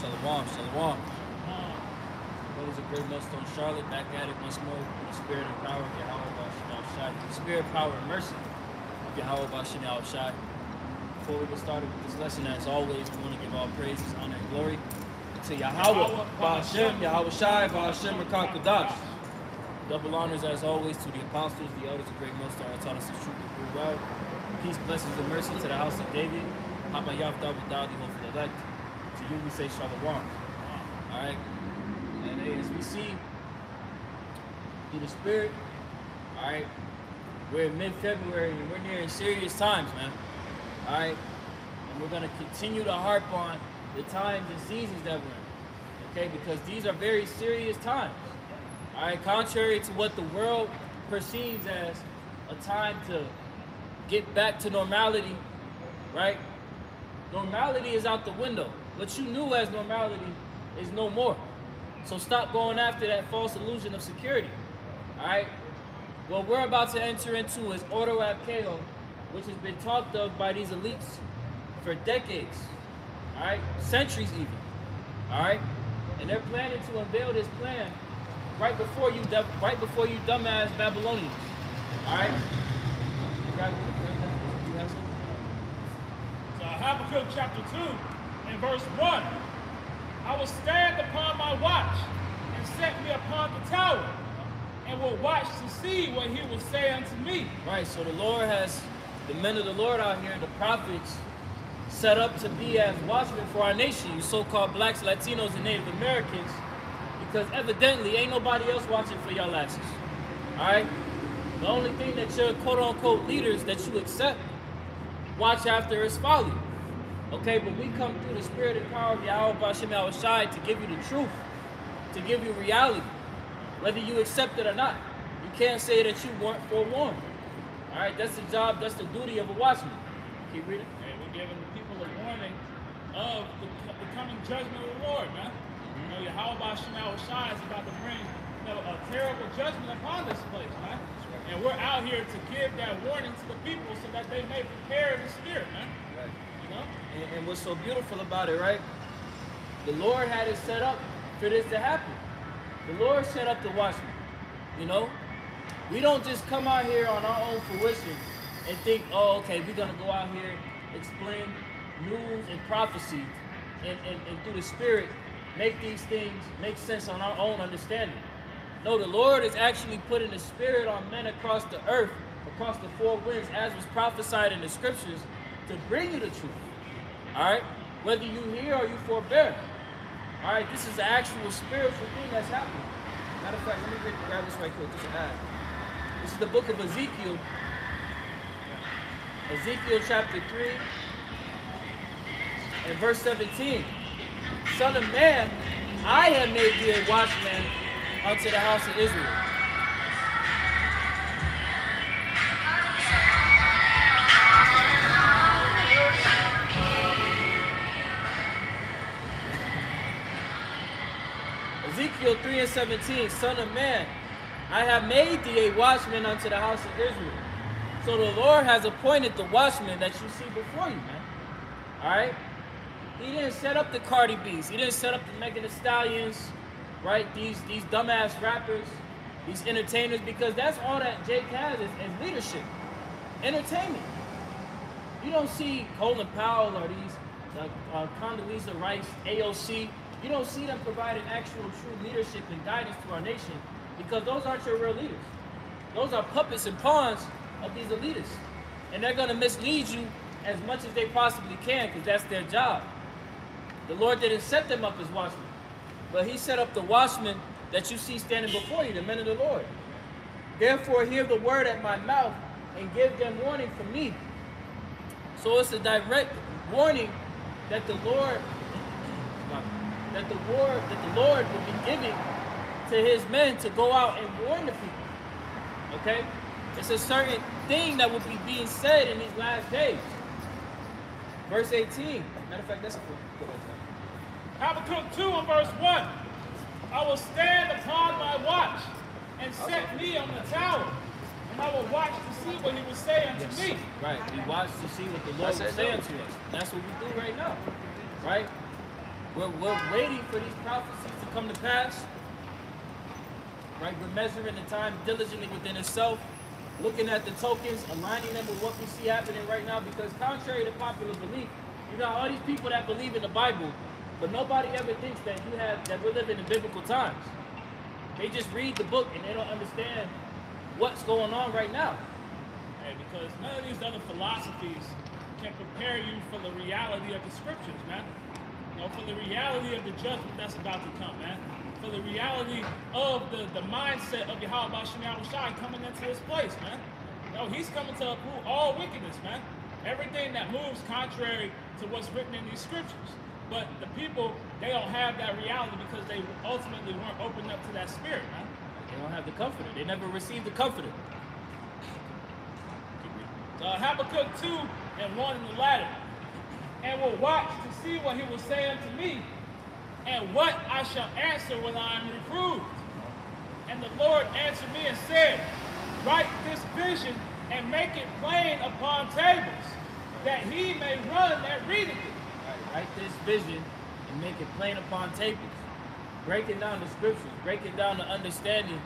Shalom, shalom. Brothers of Great Millstone Charlotte, back at it once more with the spirit and power of Yahweh Bashim Shai. The spirit, power, and mercy of Yahweh Bashim Shai. Before we get started with this lesson, as always, we want to give all praises, honor, and glory to Yahweh Bashim, Yahweh Shai, Bashim Rakakadash. Double honors, as always, to the apostles, the elders of Great Millstone, who taught us the truth and true well. Peace, blessings, and mercy to the house of David. Haba Yavdah B'Dah, the hopeful elect. To you we say Shalom. Alright? And as we see through the Spirit, alright, we're in mid-February and we're nearing serious times, man. Alright? And we're going to continue to harp on the times and seasons that we're in. Okay? Because these are very serious times. Alright? Contrary to what the world perceives as a time to get back to normality, right? Normality is out the window. What you knew as normality is no more. So stop going after that false illusion of security. All right? What we're about to enter into is Ordo ab Chaos, which has been talked of by these elites for decades. All right? Centuries even. All right? And they're planning to unveil this plan right before you dumbass Babylonians. All right? So Habakkuk chapter 2 and verse 1. I will stand upon my watch and set me upon the tower and will watch to see what he will say unto me. Right, so the Lord has the men of the Lord out here, the prophets, set up to be as watchmen for our nation, you so-called blacks, Latinos, and Native Americans, because evidently ain't nobody else watching for y'all asses. All right? The only thing that your quote-unquote leaders that you accept watch after is folly. Okay, but we come through the spirit and power of Yahweh Bashim Shai to give you the truth, to give you reality, whether you accept it or not. You can't say that you weren't forewarned. All right, that's the job, that's the duty of a watchman. Keep reading. And we're giving the people a warning of the coming judgment of the Lord, man. You know, Yahweh Bashim Shai is about to bring a terrible judgment upon this place, man. And we're out here to give that warning to the people so that they may prepare in the spirit, man. Right. You know? And what's so beautiful about it, right? The Lord had it set up for this to happen. The Lord set up the watchman. You know? We don't just come out here on our own fruition and think, oh, okay, we're going to go out here, explain news and prophecy, and through the spirit, make these things make sense on our own understanding. No, the Lord is actually putting the spirit on men across the earth, across the four winds, as was prophesied in the scriptures, to bring you the truth. All right? Whether you hear or you forbear. All right? This is the actual spiritual thing that's happening. Matter of fact, let me grab this right quick. This is the book of Ezekiel. Ezekiel chapter 3 and verse 17. Son of man, I have made thee a watchman unto the house of Israel. Ezekiel 3 and 17, Son of man, I have made thee a watchman unto the house of Israel. So the Lord has appointed the watchman that you see before you, man. All right? He didn't set up the Cardi B's. He didn't set up the Megan Thee Stallions, right? These dumbass rappers, these entertainers, because that's all that Jake has is leadership, entertainment. You don't see Colin Powell or these Condoleezza Rice, AOC. You don't see them providing actual true leadership and guidance to our nation because those aren't your real leaders. Those are puppets and pawns of these elitists. And they're going to mislead you as much as they possibly can because that's their job. The Lord didn't set them up as watchmen. But he set up the watchmen that you see standing before you, the men of the Lord. Therefore, hear the word at my mouth and give them warning from me. So it's a direct warning that the Lord will be giving to his men to go out and warn the people. Okay? It's a certain thing that will be being said in these last days. Verse 18. Matter of fact, that's a good one. Habakkuk 2 and verse 1. I will stand upon my watch and set me on the tower, and I will watch to see what he will say unto me. Right. We watch to see what the Lord will say unto us. And that's what we do right now. Right? We're waiting for these prophecies to come to pass. Right? We're measuring the time diligently within itself, looking at the tokens, aligning them with what we see happening right now, because contrary to popular belief, you got all these people that believe in the Bible, but nobody ever thinks that we're living in biblical times. They just read the book and they don't understand what's going on right now. Hey, because none of these other philosophies can prepare you for the reality of the scriptures, man. You know, for the reality of the judgment that's about to come, man. For the reality of the mindset of Yahweh Shem Yahushai coming into this place, man. You know, he's coming to uproot all wickedness, man. Everything that moves contrary to what's written in these scriptures. But the people, they don't have that reality because they ultimately weren't opened up to that spirit, man. They don't have the comforter. They never received the comforter. Habakkuk 2:1 in the latter. And will watch to see what he will say unto me, and what I shall answer when I am reproved. And the Lord answered me and said, write this vision and make it plain upon tables, that he may run that readeth it. Write this vision and make it plain upon tables. Breaking down the scriptures, breaking down the understanding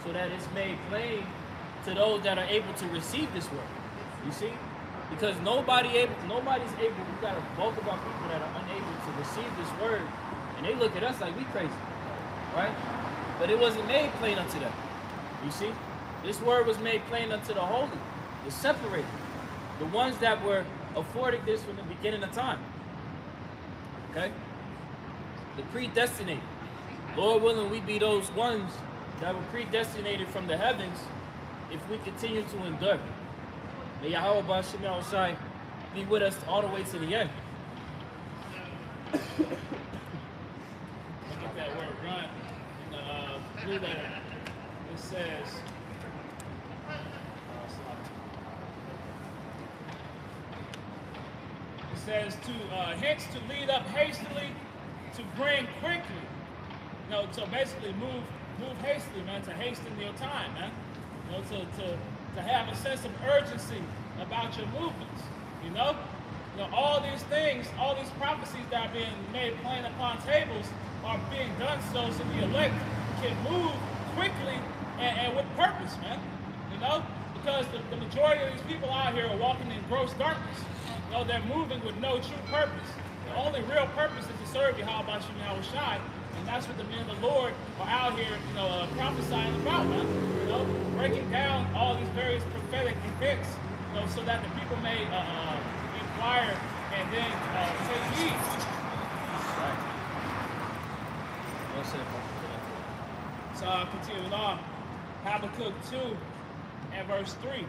so that it's made plain to those that are able to receive this word. You see? Because nobody's able, we've got a bulk of our people that are unable to receive this word, and they look at us like we crazy, right? But it wasn't made plain unto them. You see? This word was made plain unto the holy, the separated, the ones that were afforded this from the beginning of time. Okay? The predestinated. Lord willing, we be those ones that were predestinated from the heavens if we continue to endure. May Yahweh B'Shem Yahushai be with us all the way to the end. Look at that word run in the blue letter. It says, hence to lead up hastily, to bring quickly. You know, so basically move hastily, man, to hasten your time, man. You know, to have a sense of urgency about your movements. You know, all these things, all these prophecies that are being made plain upon tables are being done so the elect can move quickly and with purpose, man. You know, because the majority of these people out here are walking in gross darkness. You know, they're moving with no true purpose. The only real purpose is to serve Yahweh Shem Yahushai, and that's what the men of the Lord are out here, you know, prophesying about, man. You know, breaking down all these various prophetic events, you know, so that the people may inquire and then take heed. Right. Well said, So continuing on, Habakkuk 2 and verse 3.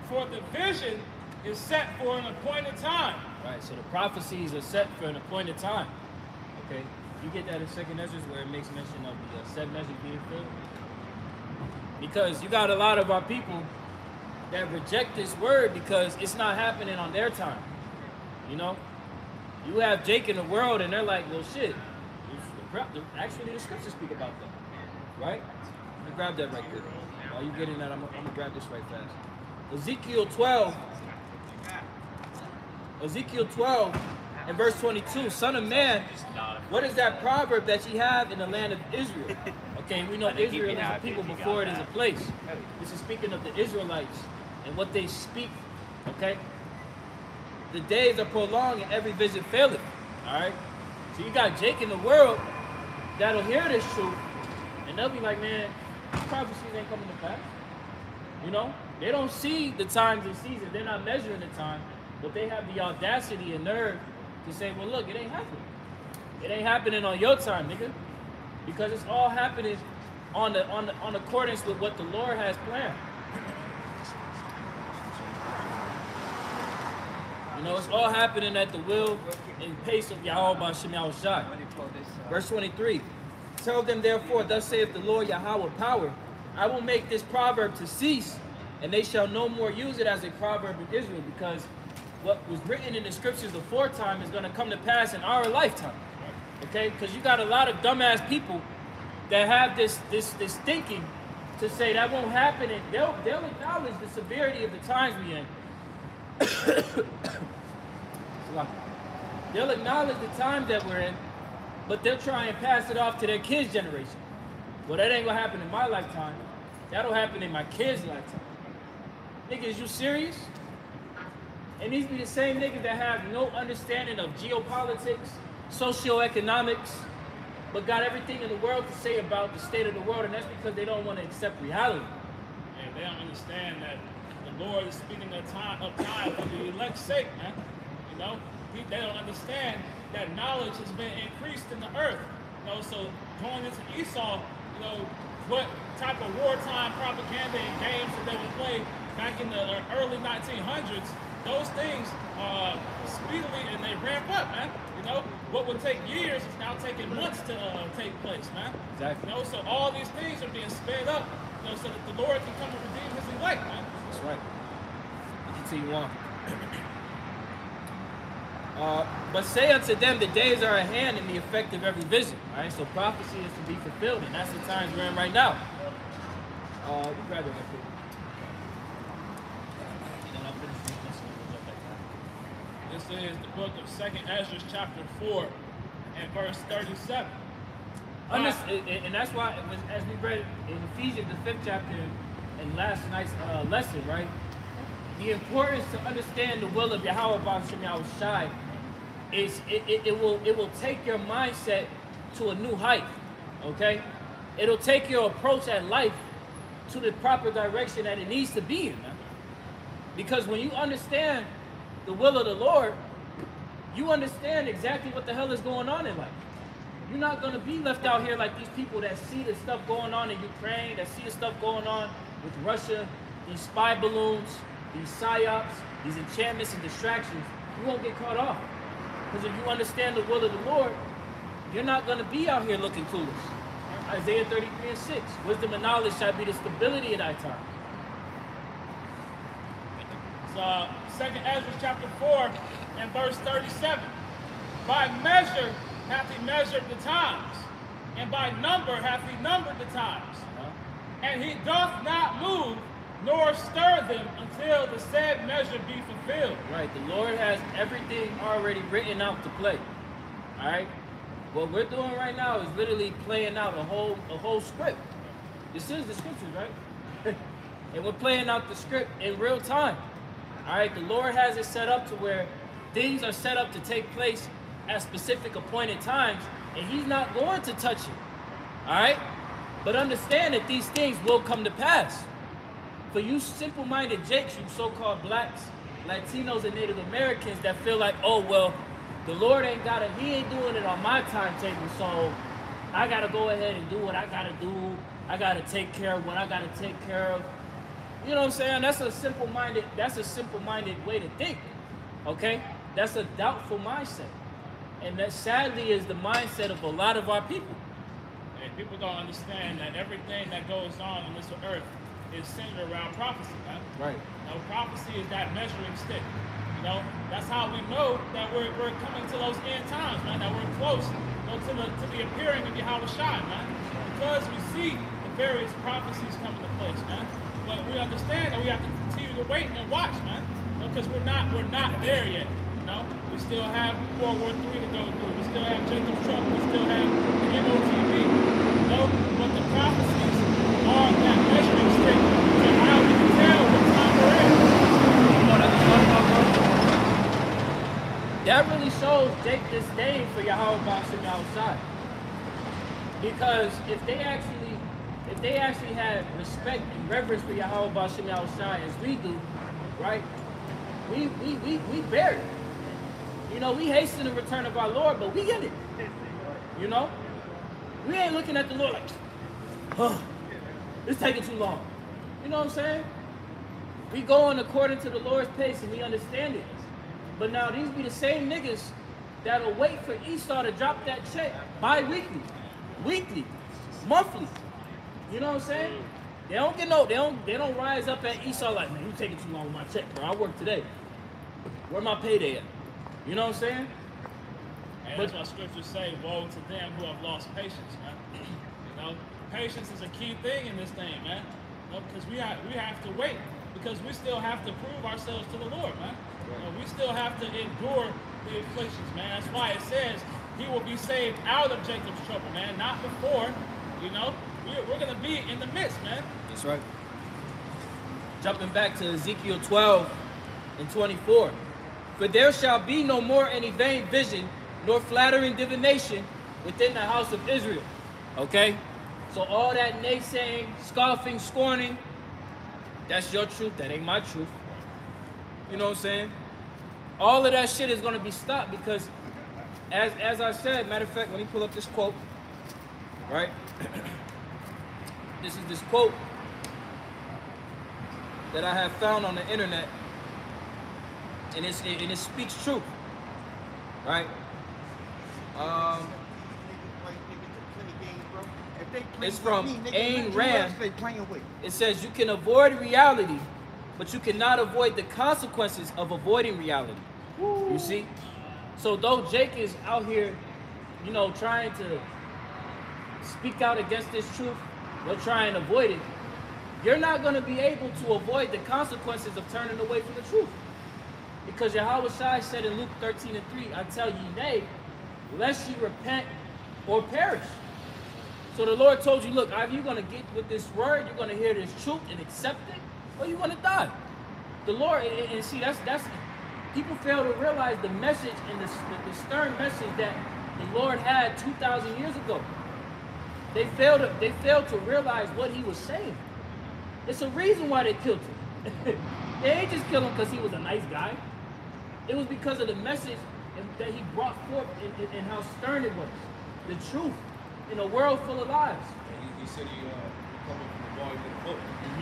For the vision is set for an appointed time. Right, so the prophecies are set for an appointed time. Okay, you get that in 2nd Ezra where it makes mention of the 7 measures being filled. Because you got a lot of our people that reject this word because it's not happening on their time. You know? You have Jake in the world and they're like, well, shit. Actually, the scriptures speak about that. Right? Let me grab that right quick. While you getting that, I'm going to grab this right fast. Ezekiel 12 and verse 22. Son of man, what is that proverb that ye have in the land of Israel? Okay, we know Israel is a people before it is a place. This is speaking of the Israelites and what they speak. Okay? The days are prolonged and every vision faileth. Alright? So you got Jake in the world that'll hear this truth and they'll be like, man, these prophecies ain't coming to pass. You know? They don't see the times and seasons. They're not measuring the time. But they have the audacity and nerve to say, well, look, it ain't happening. It ain't happening on your time, nigga. Because it's all happening on accordance with what the Lord has planned. You know, it's all happening at the will and pace of Yahweh B'Shem Yahushai. Verse 23. Tell them, therefore, thus saith the Lord Yahweh power, I will make this proverb to cease, and they shall no more use it as a proverb in Israel, because what was written in the scriptures aforetime is going to come to pass in our lifetime. Okay? Because you got a lot of dumbass people that have this thinking to say that won't happen, and they'll acknowledge the severity of the times we're in. They'll acknowledge the times that we're in, but they'll try and pass it off to their kids' generation. Well, that ain't gonna happen in my lifetime. That'll happen in my kids' lifetime. Niggas, you serious? And these be the same niggas that have no understanding of geopolitics, socioeconomics, but got everything in the world to say about the state of the world, and that's because they don't want to accept reality. And they don't understand that the Lord is speaking of time for the elect's sake, man. You know, they don't understand that knowledge has been increased in the earth. You know, so going into Esau, you know, what type of wartime propaganda and games that they would play back in the early 1900s, those things speedily and they ramp up, man. You know, what would take years is now taking months to take place, man. Exactly. You know, so all these things are being sped up, you know, so that the Lord can come and redeem his elect, man. That's right. Continue on. But say unto them, the days are at hand and the effect of every vision. Right? So prophecy is to be fulfilled, and that's the times we're in right now. You grab it right quick. This is the book of 2nd Ezra, chapter 4, and verse 37. And that's why, as we read in Ephesians, the 5th chapter, and last night's lesson, right? The importance to understand the will of Yahweh B'Shem Yahushai is it will take your mindset to a new height, okay? It'll take your approach at life to the proper direction that it needs to be in, man. Because when you understand the will of the Lord, you understand exactly what the hell is going on in life. You're not going to be left out here like these people that see the stuff going on in Ukraine, that see the stuff going on with Russia, these spy balloons, these psyops, these enchantments and distractions. You won't get caught off. Because if you understand the will of the Lord, you're not going to be out here looking foolish. Isaiah 33:6. Wisdom and knowledge shall be the stability of thy time. So, 2nd Ezra chapter 4 and verse 37. By measure hath he measured the times, and by number hath he numbered the times. And he doth not move, nor stir them until the said measure be fulfilled. Right, the Lord has everything already written out to play. All right? What we're doing right now is literally playing out a whole script. This is the scriptures, right? And we're playing out the script in real time. All right, the Lord has it set up to where things are set up to take place at specific appointed times, and he's not going to touch it. All right? But understand that these things will come to pass. For you simple-minded jakes, you so-called blacks, Latinos, and Native Americans that feel like, oh, well, the Lord he ain't doing it on my timetable, so I got to go ahead and do what I got to do. I got to take care of what I got to take care of. You know what I'm saying? That's a simple-minded way to think, okay? That's a doubtful mindset. And that sadly is the mindset of a lot of our people. And people don't understand that everything that goes on this earth is centered around prophecy, man. Right. You know, prophecy is that measuring stick. You know, that's how we know that we're coming to those end times, man, that we're close, you know, to the appearing of Yahweh Shai, man. Because we see the various prophecies coming to place, man. But we understand that we have to continue to wait and watch, man. Because we're not there yet. You know, we still have World War III to go through. We still have Jacob's trouble. We still have the MOTV. You know, but the prophecies are that measuring stick to how we can tell what time we're in. That really shows Jake disdain for Yahweh B'Shem Yahushai. Because if they actually had respect and reverence for Yahweh B'Shem Yahushai as we do, right? We bear it. You know, we hasten the return of our Lord, but we get it. You know? We ain't looking at the Lord like, oh, it's taking too long. You know what I'm saying? We going according to the Lord's pace and we understand it. But now these be the same niggas that'll wait for Esau to drop that check bi-weekly, weekly, monthly. You know what I'm saying? They don't rise up at Esau like, man, you taking too long with my check, bro. I work today. Where my payday at? You know what I'm saying? And that's why scriptures say, woe to them who have lost patience, man. You know, patience is a key thing in this thing, man. You know, because we have to wait, because we still have to prove ourselves to the Lord, man. You know, we still have to endure the afflictions, man. That's why it says he will be saved out of Jacob's trouble, man. Not before, you know. We're going to be in the midst, man. That's right. Jumping back to Ezekiel 12 and 24. For there shall be no more any vain vision, nor flattering divination within the house of Israel. Okay? So all that naysaying, scoffing, scorning, that's your truth. That ain't my truth. You know what I'm saying? All of that shit is going to be stopped because, as I said, matter of fact, let me pull up this quote. Right? This is this quote that I have found on the internet, and it speaks truth. Right? It's from Ayn Rand. It says you can avoid reality, but you cannot avoid the consequences of avoiding reality. Woo. You see? So though Jake is out here, you know, trying to speak out against this truth, or try and avoid it, you're not going to be able to avoid the consequences of turning away from the truth. Because Yahweh Shai said in Luke 13:3, I tell ye nay, lest ye repent or perish. So the Lord told you, look, either you're going to get with this word, you're going to hear this truth and accept it, or you're going to die. The Lord, and see, that's people fail to realize the message and the stern message that the Lord had 2,000 years ago. They failed to realize what he was saying. It's a reason why they killed him. They ain't just killed him because he was a nice guy. It was because of the message that he brought forth and how stern it was. The truth. In a world full of lies. He said he coming from the volume of the book. It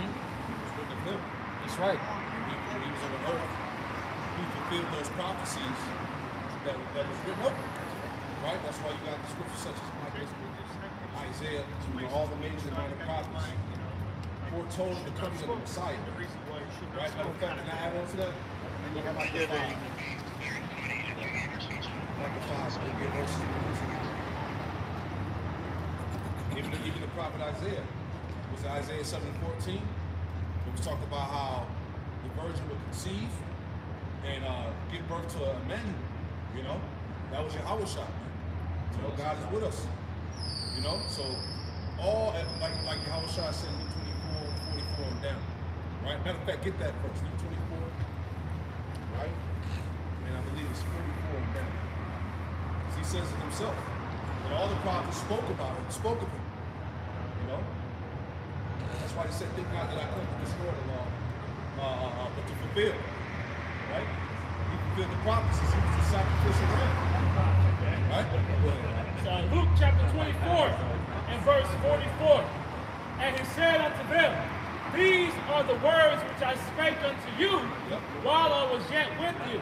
was written of him. That's right. When he was on the earth, he fulfilled those prophecies that was written of him. Right? That's why you got the scriptures such as Isaiah, all the major minor prophets foretold the coming of the Messiah. Right? Matter of fact, can I add on to that? Look at Micah 5. Micah 5, we'll get verses. Even the prophet Isaiah, was it Isaiah 7:14? It was talking about how the virgin would conceive and give birth to a Emmanuel. You know, that was Yahweh Shai. You know, God is with us. You know, so all like Yahweh Shai said in 24, 44 and down. Right? Matter of fact, get that verse, 24. Right? And I believe it's 44 and down. He says it himself. And all the prophets spoke about it, spoke of him. You know? That's why he said, think not that I come to destroy the law, but to fulfill. Right? He fulfilled the prophecies. He was the sacrificial lamb. Right? So Luke chapter 24 and verse 44. And he said unto them, these are the words which I spake unto you while I was yet with you,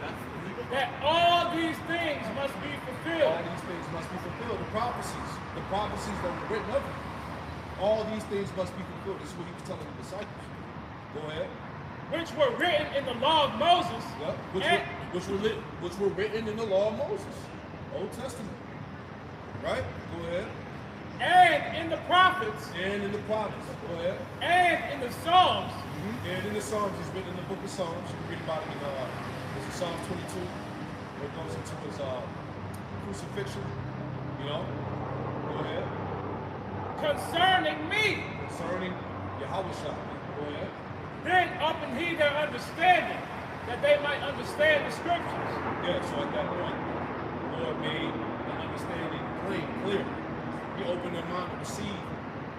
that all these things must be fulfilled. All these things must be fulfilled. The prophecies that were written of him. All these things must be fulfilled. This is what he was telling the disciples. Go ahead. Which were written in the law of Moses. Yep. Which were written in the law of Moses. Old Testament. Right? Go ahead. And in the prophets. And in the prophets. Go ahead. And in the Psalms. And in the Psalms. He's written in the book of Psalms. You can read about it in Psalm 22. Where it goes into his crucifixion. You know? Go ahead. Concerning me. Concerning Yahweh Shai. Go ahead. Then opened he their understanding, that they might understand the scriptures. Yeah, so at that point, the Lord made the understanding clear. He opened their mind to receive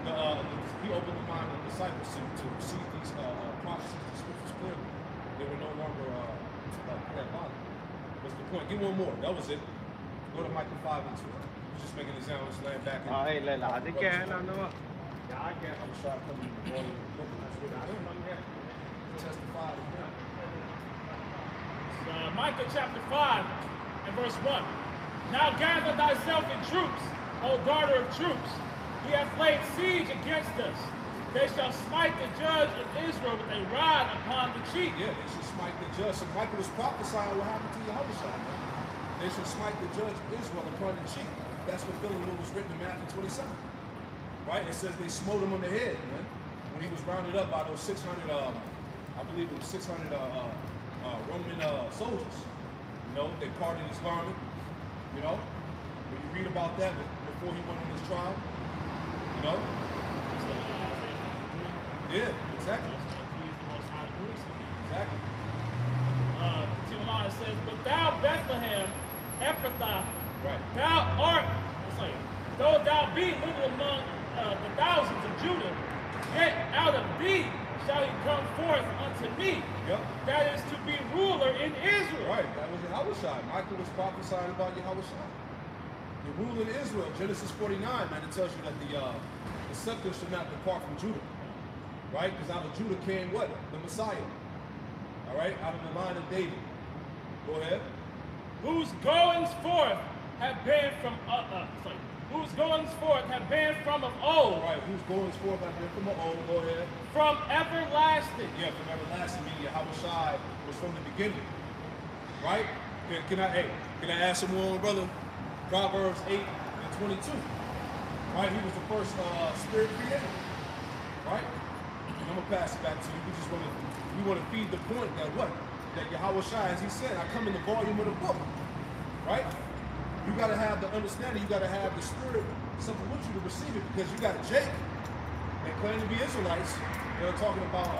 he opened the mind of the disciples to receive these prophecies, the scriptures clearly. They were no longer parabolic. What's the point? Give one more. That was it. Go to Micah 5 and 2. Just making an example, just laying back. Hey, I think I know. I'm sure I come in the morning. Testify to him. Micah chapter 5 and verse 1. Now gather thyself in troops, O daughter of troops. He hath laid siege against us. They shall smite the judge of Israel with a rod upon the cheek. Yeah, they should smite the judge. So Micah was prophesying what happened to Yahweh Shai. They should smite the judge of Israel upon the cheek. That's fulfilling what was written in Matthew 27. Right? It says they smote him on the head, man. When he was rounded up by those 600, I believe it was 600 Roman soldiers. You You know, they parted his garment. You know, when you read about that before he went on his trial. You know? Yeah, exactly. Exactly. Timon says, but thou Bethlehem, Ephrathah, Right. thou art, though thou be little among the thousands of Judah, yet out of thee shall he come forth unto me. Yep. That is to be ruler in Israel. Right, that was Yahushua. Michael was prophesying about Yahushua. The ruler in Israel, Genesis 49, man, it tells you that the scepter should not depart from Judah. Right? Because out of Judah came what? The Messiah. All right? Out of the line of David. Go ahead. Whose goings forth have been from whose goings forth have been from of old. All right, whose goings forth have been from of old. Go ahead. From everlasting. Yeah, from everlasting, meaning Yahushua was from the beginning. Right? Can I add some more, brother? Proverbs 8:22. Right? He was the first spirit creator. Right? I'm gonna pass it back to you. We want to feed the point that what? That Yahushua, as he said, I come in the volume of the book. Right? You gotta have the understanding, you gotta have the spirit, something with you to receive it, because you got Jake, they claim to be Israelites. They're talking about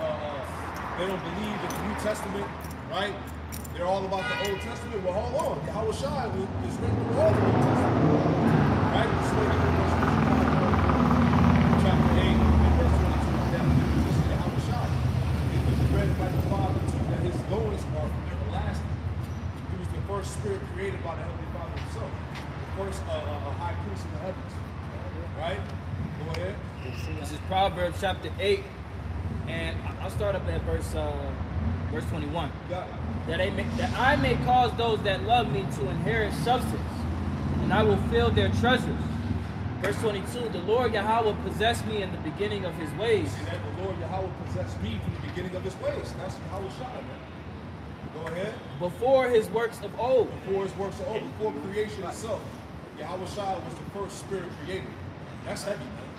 they don't believe in the New Testament, right? They're all about the Old Testament. Well, hold on. Yahushua is written in the Old Testament. Right? This is chapter 8 and verse 22. This is Yahushua. It was read by the Father too, that his goings are from everlasting. He was the first spirit created by the Heavenly Father himself. The first high priest in the heavens. Right? Go ahead. This is Proverbs chapter 8, and I'll start up at verse 21. Got it. That I may cause those that love me to inherit substance, and I will fill their treasures. Verse 22, the Lord Yahweh possessed me in the beginning of his ways. See that? The Lord Yahweh possessed me from the beginning of his ways. That's Yahushua, man. Go ahead. Before his works of old. Before his works of old, before creation itself. Yahushua was the first spirit created. That's heavy, man.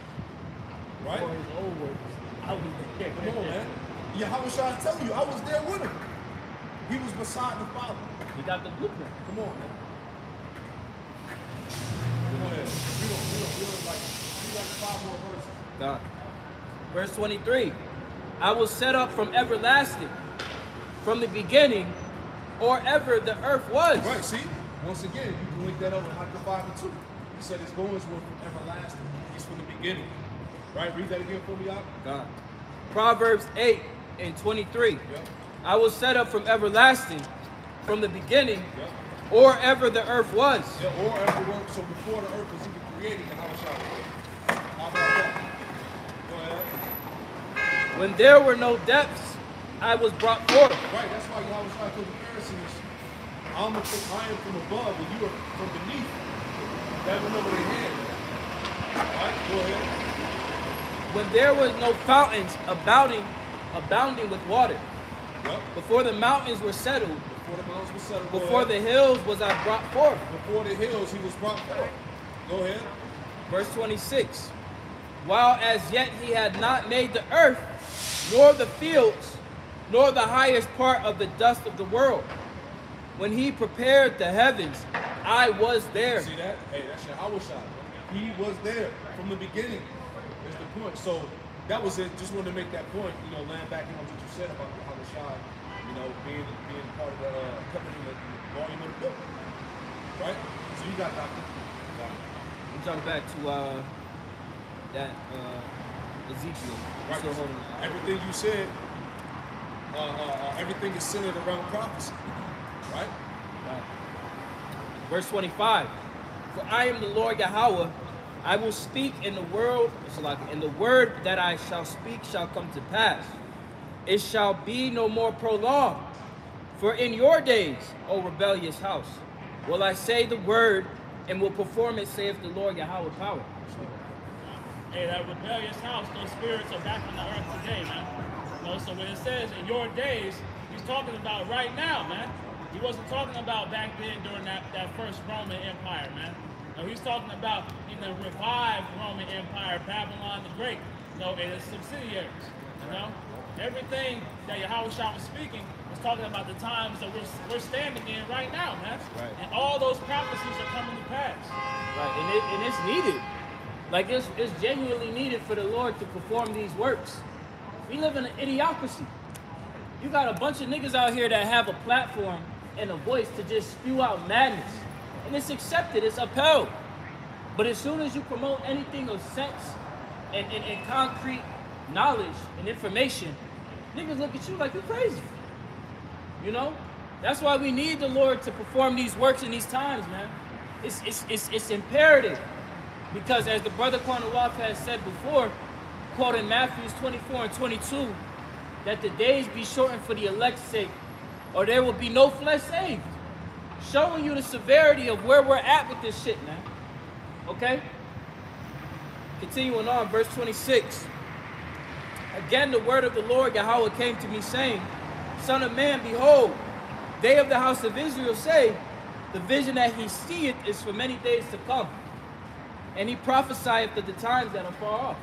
Right? Before his old works. I was there. Come on, man. Yahushua, I tell you, I was there with him. He was beside the Father. We got the blueprint. Come on, man. Go ahead. You got 5 more verses. God. Verse 23. I will set up from everlasting, from the beginning, or ever the earth was. Right, see? Once again, you can link that up with Micah 5 and 2. He said his goings were from everlasting. He's from the beginning. Right? Read that again for me, out. God. Proverbs 8 and 23. Yep. I will set up from everlasting, from the beginning, Yep. or ever the earth was. Yeah, or ever work. So before the earth was even created, and how about that? Go ahead. When there were no depths, I was brought forth. Right, that's why Yahushua told the Pharisees, I am from above, and you are from beneath. That went over their head. Right, go ahead. When there was no fountains abounding with water. Yep. Before the mountains were settled. Before the mountains were settled. Before the hills was I brought forth. Before the hills he was brought forth. Go ahead. Verse 26. While as yet he had not made the earth, nor the fields, nor the highest part of the dust of the world. When he prepared the heavens, I was there. See that? Hey, that's Yahushua. He was there from the beginning. Is the point. So that was it. Just wanted to make that point. You know, land back on what you said about Yahushua. You know, being part of the company in the volume of the book. Right? So you got Doctor. I'm jumping back to that Ezekiel. Right. Still holding Everything you said, everything is centered around prophecy. Right? Right. Verse 25. For I am the Lord Yahweh. I will speak in the world, and the word that I shall speak shall come to pass. It shall be no more prolonged. For in your days, O rebellious house, will I say the word and will perform it, saith the Lord Yahweh power. Hey, that rebellious house, those spirits are back on the earth today, man. You know, so when it says in your days, he's talking about right now, man. He wasn't talking about back then during that first Roman Empire, man. No, he's talking about in the revived Roman Empire, Babylon the Great, you know, and its subsidiaries, you know. Everything that Yahushua was speaking it's talking about the times that we're standing in right now, man. Right. And all those prophecies are coming to pass. Right, and it's needed. Like it's genuinely needed for the Lord to perform these works. We live in an idiocracy. You got a bunch of niggas out here that have a platform and a voice to just spew out madness. And it's accepted, it's upheld. But as soon as you promote anything of sense and concrete knowledge and information, niggas look at you like you're crazy. You know? That's why we need the Lord to perform these works in these times, man. It's imperative. Because as the brother Kwanawaf has said before, quoting Matthew 24 and 22, that the days be shortened for the elect's sake, or there will be no flesh saved. Showing you the severity of where we're at with this shit, man. Okay? Continuing on, verse 26. Again, the word of the Lord Yahweh came to me, saying, Son of man, behold, they of the house of Israel say, the vision that he seeth is for many days to come. And he prophesieth of the times that are far off.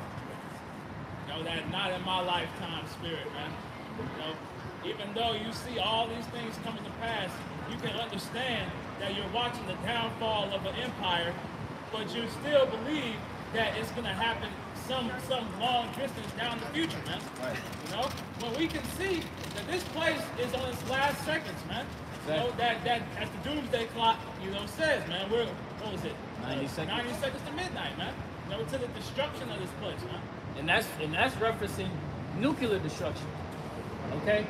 No, that not in my lifetime, spirit, man. You know, even though you see all these things coming to pass, you can understand that you're watching the downfall of an empire, but you still believe that it's going to happen some long distance down the future, man. Right. You know, when we can see that this place is on its last seconds, man. You know, that as the doomsday clock, you know, says, man, we're, what was it? 90 seconds. 90 seconds to midnight, man. You know, to the destruction of this place, man. And that's referencing nuclear destruction. Okay?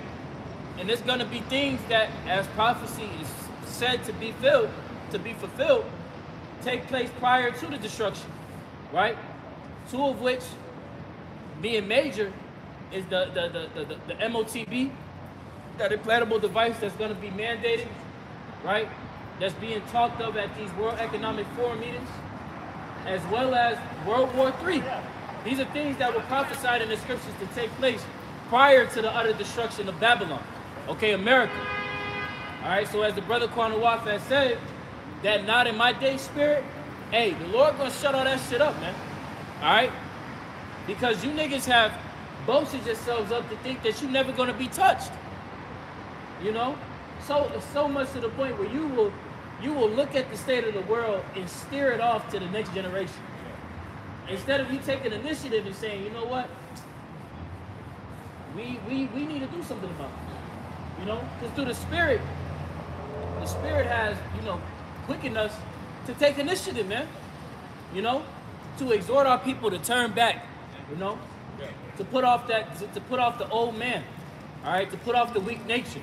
And there's gonna be things that, as prophecy is said to be fulfilled, take place prior to the destruction. Right? Two of which, being major, is the MOTB, that implantable device that's gonna be mandated, right? That's being talked of at these World Economic Forum meetings, as well as World War III. These are things that were prophesied in the scriptures to take place prior to the utter destruction of Babylon. Okay, America. All right, so as the brother Kwanawaf has said, that not in my day spirit, hey, the Lord gonna shut all that shit up, man. All right? Because you niggas have boasted yourselves up to think that you're never gonna be touched. You know? So much to the point where you will look at the state of the world and steer it off to the next generation. Instead of you taking initiative and saying, you know what? We need to do something about it. You know? Because through the Spirit has, you know, quickened us to take initiative, man. You know? To exhort our people to turn back, you know? To put off the old man. All right? To put off the weak nature.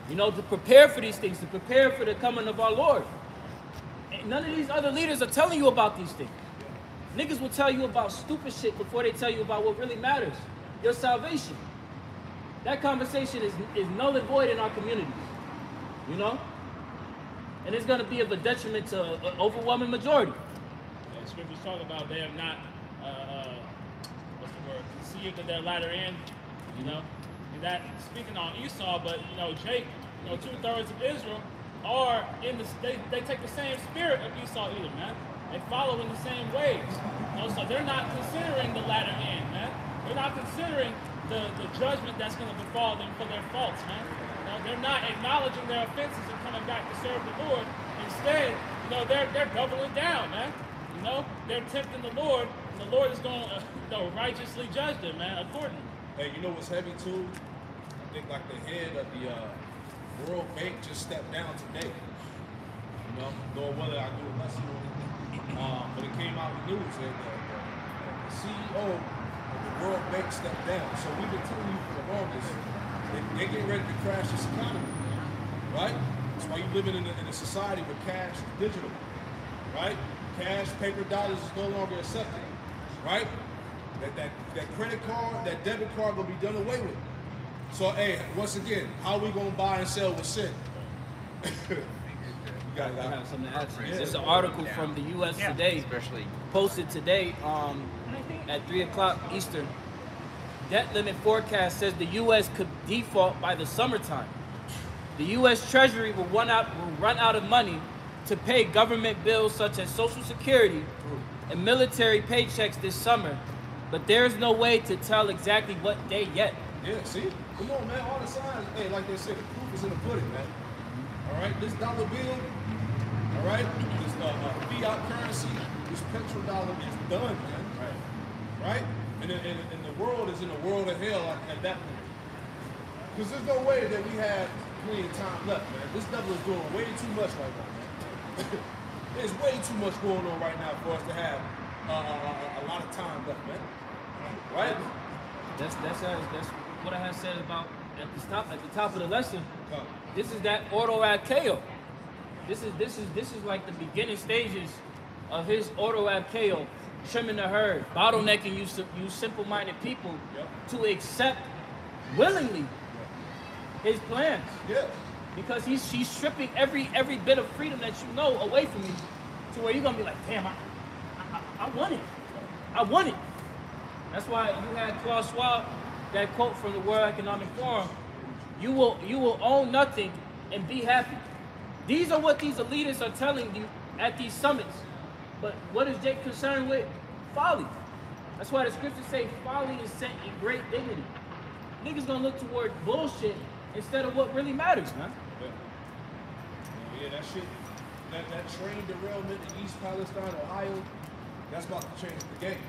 You know, to prepare for these things, to prepare for the coming of our Lord. And none of these other leaders are telling you about these things. Niggas will tell you about stupid shit before they tell you about what really matters. Your salvation. That conversation is null and void in our communities. You know? And it's going to be of a detriment to an overwhelming majority. Yeah, the scriptures talk about they have not, conceived of their latter end, you know? And that, speaking on Esau, but, you know, Jake, you know, 2/3 of Israel are in they take the same spirit of Esau either, man. They follow in the same ways. You know, so they're not considering the latter end, man. They're not considering the judgment that's going to befall them for their faults, man. You know, they're not acknowledging their offenses and coming back to serve the Lord. Instead, you know, they're doubling down, man. You know, they're tempting the Lord, and the Lord is going to righteously judge them, man, accordingly. Hey, you know what's heavy too? I think like the head of the World Bank just stepped down today. You know, knowing whether I do a lesson on it. But it came out in the news that the CEO of the World Bank stepped down. So we've been telling you for the longest, they're getting ready to crash this economy, right? That's why you're living in a society where cash is digital, right? Cash, paper dollars is no longer accepted, right? That credit card, that debit card will be done away with. So, hey, once again, how are we going to buy and sell with sin? I have something to add to this. It's an article from the U.S. Today, posted today at 3 o'clock Eastern. Debt limit forecast says the U.S. could default by the summertime. The U.S. Treasury will run out of money to pay government bills such as Social Security and military paychecks this summer, but there's no way to tell exactly what day yet. Yeah, see? Come on, man. All the signs. Hey, like they said, the proof is in the pudding, man. All right, this dollar bill. All right, this fiat currency, this petrodollar is done, man. Right. And the world is in a world of hell at that point. Because there's no way that we have plenty of time left, man. This devil is doing way too much right now, man. There's way too much going on right now for us to have a lot of time left, man. Right? That's what I had said about at the top of the lesson. This is that auto KO. This is like the beginning stages of his auto KO, trimming the herd, bottlenecking you simple-minded people to accept willingly his plans. Yeah. Because he's stripping every bit of freedom that you know away from you, to where you're gonna be like, damn, I want it. I want it. That's why you had Klaus Schwab, that quote from the World Economic Forum, you will own nothing and be happy. These are what these elitists are telling you at these summits. But what is Jake concerned with? Folly. That's why the scriptures say folly is set in great dignity. Niggas gonna look toward bullshit instead of what really matters, man. Yeah, that shit, that train derailment in East Palestine, Ohio, that's about to change the game.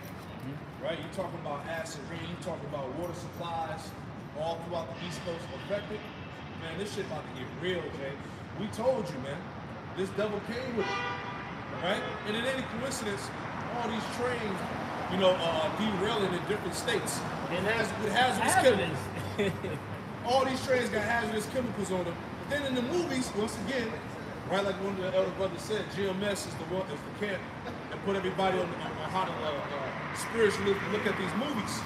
Right? You're talking about acid rain, you're talking about water supplies all throughout the East Coast affected. Man, this shit about to get real, Jay. We told you, man. This devil came with it. Right? And it ain't a coincidence, all these trains, derailing in different states. And with hazardous chemicals. All these trains got hazardous chemicals on them. But then in the movies, once again, right, like one of the elder brothers said, GMS is the camp that put everybody on how to spiritually look at these movies.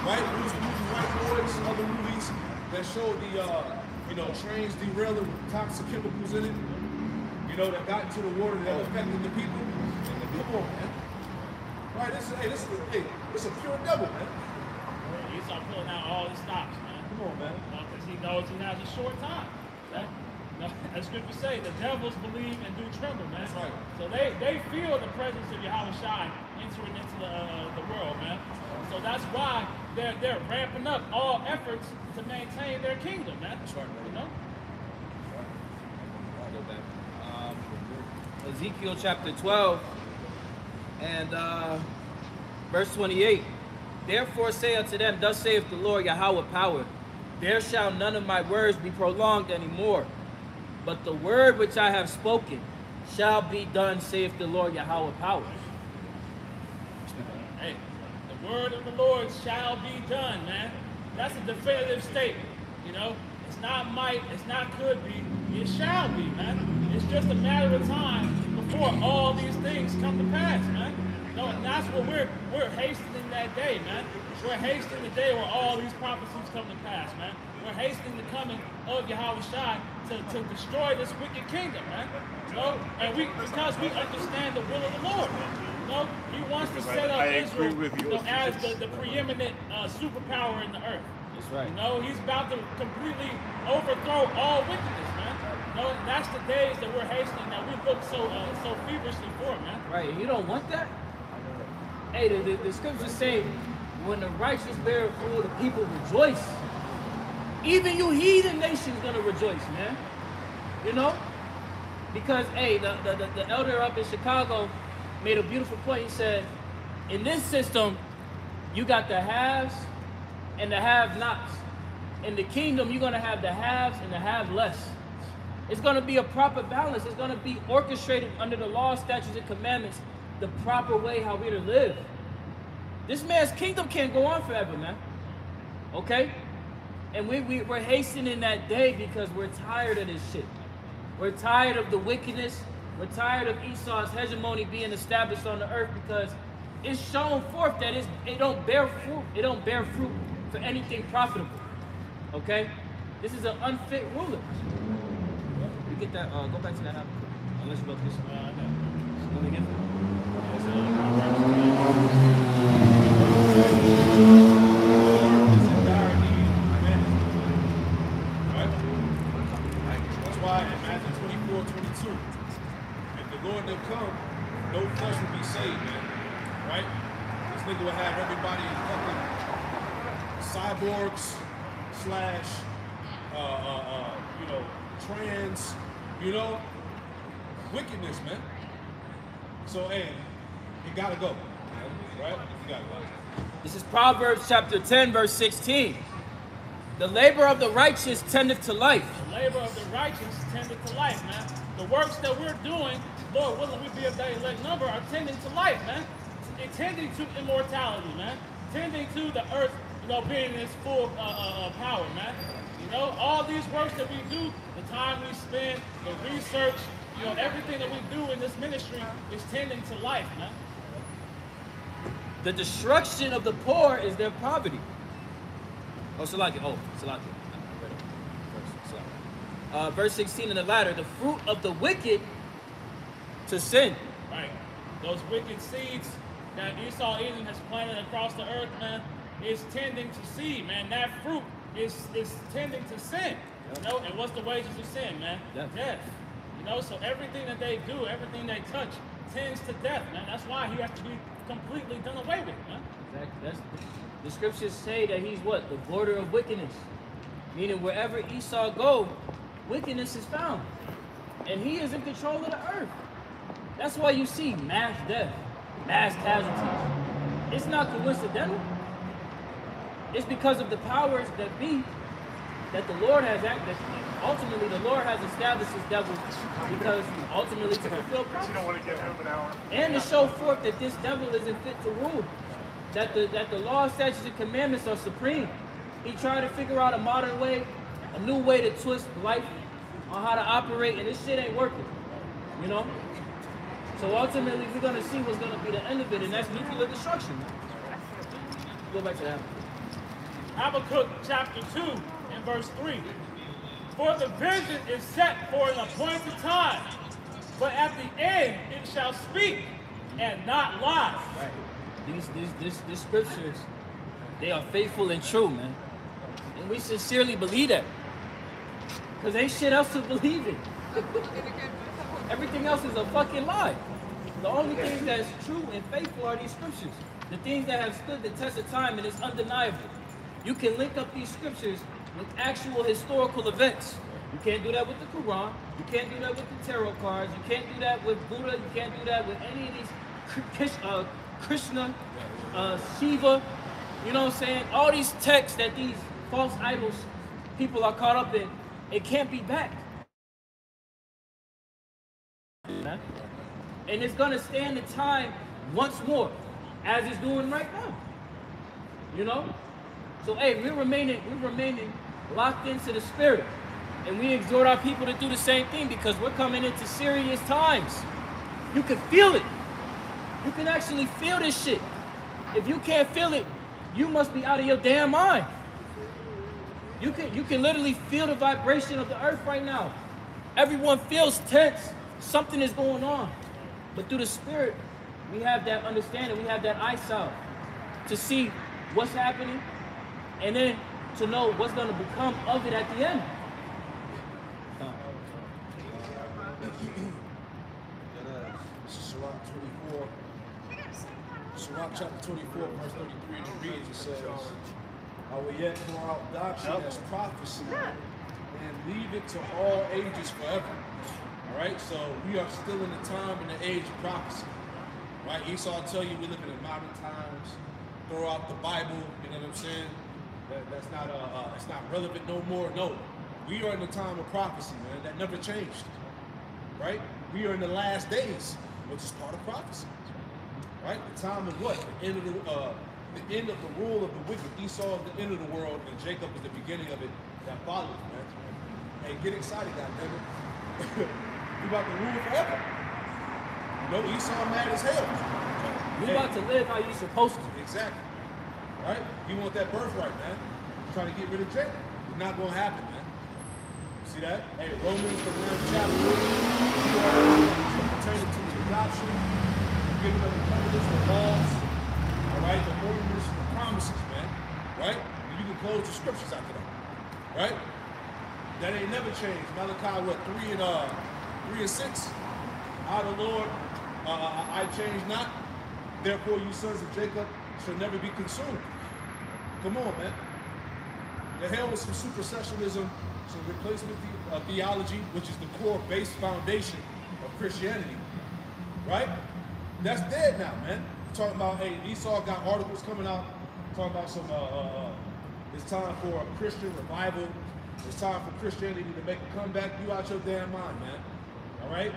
Right? These movies, White Boys, other movies that showed the trains derailing with toxic chemicals in it. That got into the water that affected the people. Come on, man. Right, this is a pure devil, man. He's pulling out all the stops, man. Come on, man. Because he knows he has a short time. Right? As scripture say, the devils believe and do tremble, man. That's right. So they feel the presence of Yahweh Shai entering into the world, man. So that's why they're ramping up all efforts to maintain their kingdom, man. That's right, brother. Ezekiel chapter 12 and verse 28. Therefore say unto them, thus saith the Lord Yahweh power, there shall none of my words be prolonged anymore, but the word which I have spoken shall be done, saith the Lord Yahweh power. Hey, the word of the Lord shall be done, man. That's a definitive statement, It's not might, it's not could be, it shall be, man. It's just a matter of time before all these things come to pass, man. And that's what we're hastening that day, man. We're hastening the day where all these prophecies come to pass, man. We're hastening the coming of Yahweh Shai to destroy this wicked kingdom, man. And because we understand the will of the Lord. He wants to set up Israel as the preeminent superpower in the earth. That's right. He's about to completely overthrow all wickedness, man. And that's the days that we're hastening, that we look so feverishly for, man. Right, and you don't want that? Hey, the scriptures say, when the righteous bear fruit, the people rejoice. Even you heathen nations gonna rejoice, man. Because, hey, the elder up in Chicago made a beautiful point. He said, in this system, you got the haves and the have-nots. In the kingdom, you're gonna have the haves and the have-less. It's going to be a proper balance. It's going to be orchestrated under the law, statutes, and commandments, the proper way how we're to live. This man's kingdom can't go on forever, man. Okay? And we're hastening that day because we're tired of this shit. We're tired of the wickedness. We're tired of Esau's hegemony being established on the earth because it's shown forth that it don't bear fruit. It don't bear fruit for anything profitable. Okay? This is an unfit ruler. Get that, go back to that album. Unless you both this one. Let me get That's why in Matthew 24:22, if the Lord didn't come, no flesh would be saved, man. Right? This nigga would have everybody in fucking cyborgs, slash, you know, trans, you know, wickedness, man. So, hey, you gotta go, right? You gotta go. This is Proverbs chapter 10, verse 16. The labor of the righteous tendeth to life. The labor of the righteous tendeth to life, man. The works that we're doing, Lord willing, we be a day elect number, are tending to life, man. It's tending to immortality, man. Tending to the earth, you know, being in its full power, man. You know, all these works that we do, the time we spend, the research, you know, everything that we do in this ministry is tending to life, man. The destruction of the poor is their poverty. Oh, Salaki. Verse 16 in the latter, the fruit of the wicked to sin. Right. Those wicked seeds that Esau Edom has planted across the earth, man, is tending to seed, man. That fruit is tending to sin. You know, and what's the wages of sin, man? Death. You know, so everything that they do, everything they touch, tends to death, man. That's why he has to be completely done away with, man. Exactly. The scriptures say that he's what? The border of wickedness. Meaning wherever Esau go, wickedness is found. And he is in control of the earth. That's why you see mass death, mass casualties. It's not coincidental. It's because of the powers that be that the Lord has acted. Ultimately, the Lord has established his devil because ultimately to fulfill prophecy. You don't want to give him an hour. And to show forth that this devil isn't fit to rule. That the law, statutes, and commandments are supreme. He tried to figure out a modern way, a new way to twist life on how to operate, and this shit ain't working. You know? So ultimately, we're going to see what's going to be the end of it, and that's nuclear destruction. Go back to that. Habakkuk chapter 2 and verse 3. For the vision is set for an appointed time, but at the end it shall speak and not lie. Right. These scriptures, they are faithful and true, man. And we sincerely believe that. Because ain't shit else to believe in. Everything else is a fucking lie. The only thing that's true and faithful are these scriptures. The things that have stood the test of time, and it's undeniable. You can link up these scriptures with actual historical events. You can't do that with the Quran. You can't do that with the tarot cards. You can't do that with Buddha. You can't do that with any of these Krishna, Shiva. You know what I'm saying? All these texts that these false idols people are caught up in, it can't be backed. And it's gonna stand the time once more, as it's doing right now. You know? So hey, we're remaining locked into the spirit. And we exhort our people to do the same thing because we're coming into serious times. You can feel it. You can actually feel this shit. If you can't feel it, you must be out of your damn mind. You can literally feel the vibration of the earth right now. Everyone feels tense. Something is going on. But through the spirit, we have that understanding. We have that eyesight to see what's happening and then to know what's going to become of it at the end. Sirach chapter 24, verse 33 in the reads, it says, I will yet pour out doctrine as prophecy and leave it to all ages forever. All right, so we are still in the time and the age of prophecy. Right, Esau will tell you we're living in modern times. Throw out the Bible, you know what I'm saying? That's not it's not relevant no more. No, we are in the time of prophecy, man. That never changed. Right? We are in the last days, which is part of prophecy. Right? The time of what? The end of the rule of the wicked. Esau is the end of the world, and Jacob is the beginning of it that follows, man. Hey, get excited, goddammit. We about to rule forever. You know, Esau mad as hell. You about to live how you supposed to. Exactly. Right? You want that birthright, man. You're trying to get rid of Jacob. It's not going to happen, man. See that? Hey, Romans, the 9th chapter, pertaining to the adoption, giving them the covenants, the laws, all right, the ordinances, the promises, man. Right? And you can close the scriptures after that. Right? That ain't never changed. Malachi, what, 3 and 6? I, the Lord, I change not. Therefore, you sons of Jacob shall never be consumed. Come on, man. The hell with some supersessionism, some replacement theology, which is the core base foundation of Christianity, right? That's dead now, man. We're talking about, hey, Esau got articles coming out talking about some, it's time for a Christian revival. It's time for Christianity to make a comeback. You out your damn mind, man. All right?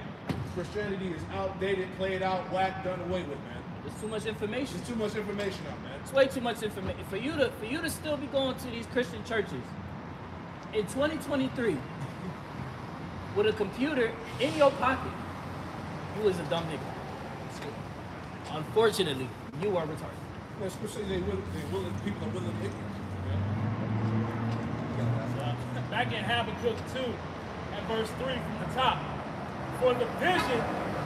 Christianity is outdated, played out, whacked, done away with, man. There's too much information. There's too much information out, man. It's way too much information for you to still be going to these Christian churches in 2023 with a computer in your pocket. You is a dumb nigga. Unfortunately, you are retarded. Well, Scripture says people are willing to ignorant. Back in Habakkuk 2 and verse 3 from the top. For the vision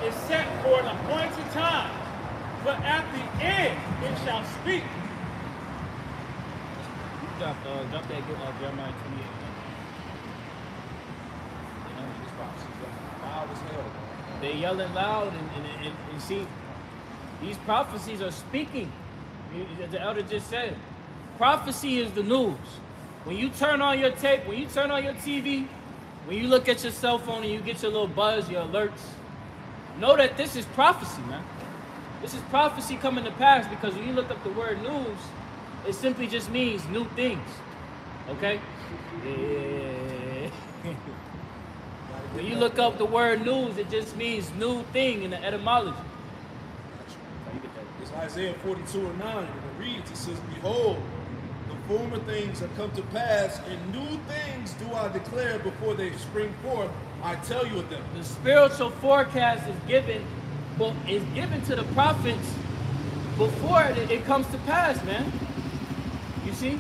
is set for an appointed time, but at the end it shall speak. Drop that Jeremiah 28. Loud as hell. They're yelling loud and see, these prophecies are speaking. The elder just said, prophecy is the news. When you turn on your tape, when you turn on your TV, when you look at your cell phone and you get your little buzz, your alerts, know that this is prophecy, man. This is prophecy coming to pass, because when you look up the word news, it simply just means new things. Okay? Yeah. When you look up the word news, it just means new thing in the etymology. It's Isaiah 42 and 9, and it reads, it says, behold, the former things have come to pass, and new things do I declare before they spring forth. I tell you of them. The spiritual forecast is given to the prophets before it comes to pass, man. You see?